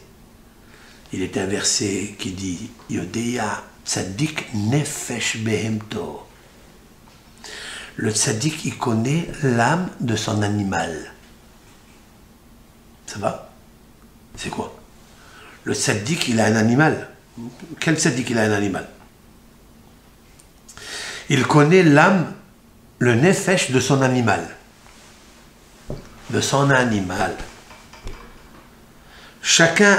Speaker 1: Il est un verset qui dit Yodeya Tzadik Nefesh Behemto. Le Tzadik, il connaît l'âme de son animal. Ça va? C'est quoi? Le Tzadik, il a un animal. Quel Tzadik, il a un animal? Il connaît l'âme, le Nefesh de son animal. De son animal. Chacun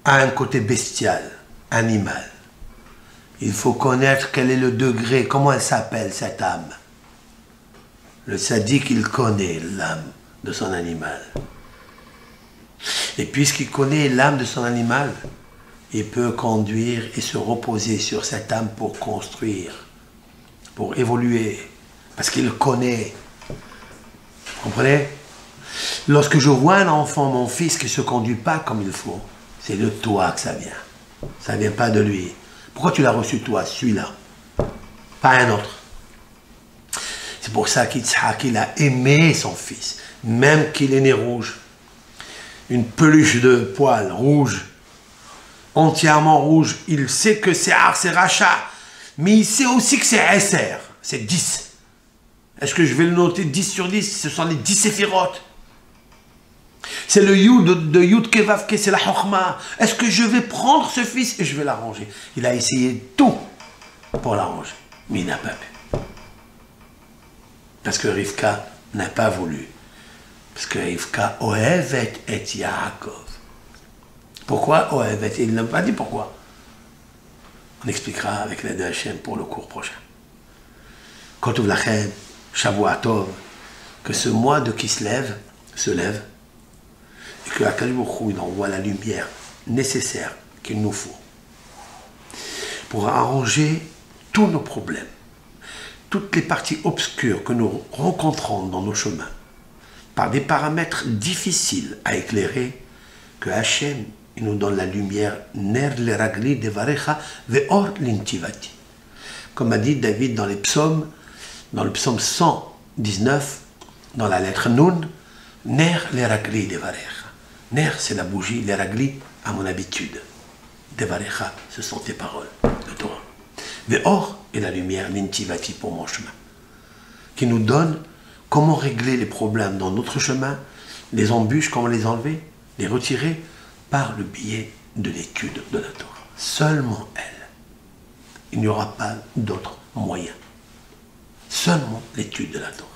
Speaker 1: a un côté bestial, animal. Il faut connaître quel est le degré, comment elle s'appelle cette âme. Le tzaddik, il connaît l'âme de son animal. Et puisqu'il connaît l'âme de son animal, il peut conduire et se reposer sur cette âme pour construire, pour évoluer, parce qu'il connaît. Vous comprenez? Lorsque je vois un enfant, mon fils, qui ne se conduit pas comme il faut, c'est de toi que ça vient. Ça ne vient pas de lui. Pourquoi tu l'as reçu toi, celui-là? Pas un autre. C'est pour ça qu'Yitzhak, il a aimé son fils, même qu'il est né rouge. Une peluche de poils rouge, entièrement rouge. Il sait que c'est Ar, c'est Racha, mais il sait aussi que c'est Esser, c'est 10. Est-ce que je vais le noter 10 sur 10? Ce sont les 10 séphirotes. C'est le Yud de Yud Kevavke, c'est la Chokhma. Est-ce que je vais prendre ce fils et je vais l'arranger? Il a essayé tout pour l'arranger, mais il n'a pas pu. Parce que Rivka n'a pas voulu. Parce que Rivka Ohevet et Yaakov. Pourquoi Ohevet? Il n'a pas dit pourquoi. On expliquera avec l'aide de Hachem pour le cours prochain. Kotov Lachem, Shavuot Tov, que ce mois de Kislev se lève et que Akadosh Baruch Hu envoie la lumière nécessaire qu'il nous faut pour arranger tous nos problèmes, toutes les parties obscures que nous rencontrons dans nos chemins, par des paramètres difficiles à éclairer, que Hachem il nous donne la lumière, Ner le ragli devarecha ve'or l'intivati. Comme a dit David dans les psaumes, dans le psaume 119, dans la lettre Nun, Ner le ragli devarecha. Ner, c'est la bougie, les ragli, à mon habitude. Devarecha, ce sont tes paroles, le Torah. Ve'or est la lumière, l'intivati pour mon chemin, qui nous donne comment régler les problèmes dans notre chemin, les embûches, comment les enlever, les retirer, par le biais de l'étude de la Torah. Seulement elle. Il n'y aura pas d'autre moyen. Seulement l'étude de la Torah,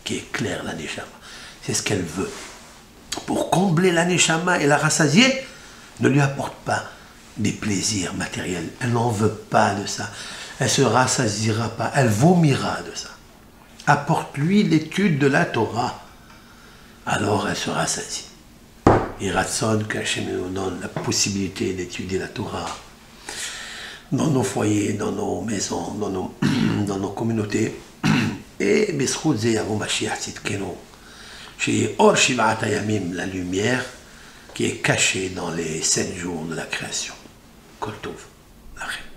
Speaker 1: qui éclaire la Neshama. C'est ce qu'elle veut. Pour combler la Neshama et la rassasier, ne lui apporte pas des plaisirs matériels. Elle n'en veut pas de ça. Elle ne se rassasiera pas. Elle vomira de ça. Apporte-lui l'étude de la Torah. Alors elle se rassasie. Et Ratson, qu'Hachem nous donne la possibilité d'étudier la Torah dans nos foyers, dans nos maisons, dans nos communautés. Et Besrout Zeyavou Mashiach Tzidkenu, chez Or Shivat Hayamim, la lumière qui est cachée dans les 7 jours de la création. Kol Tov, Lachem.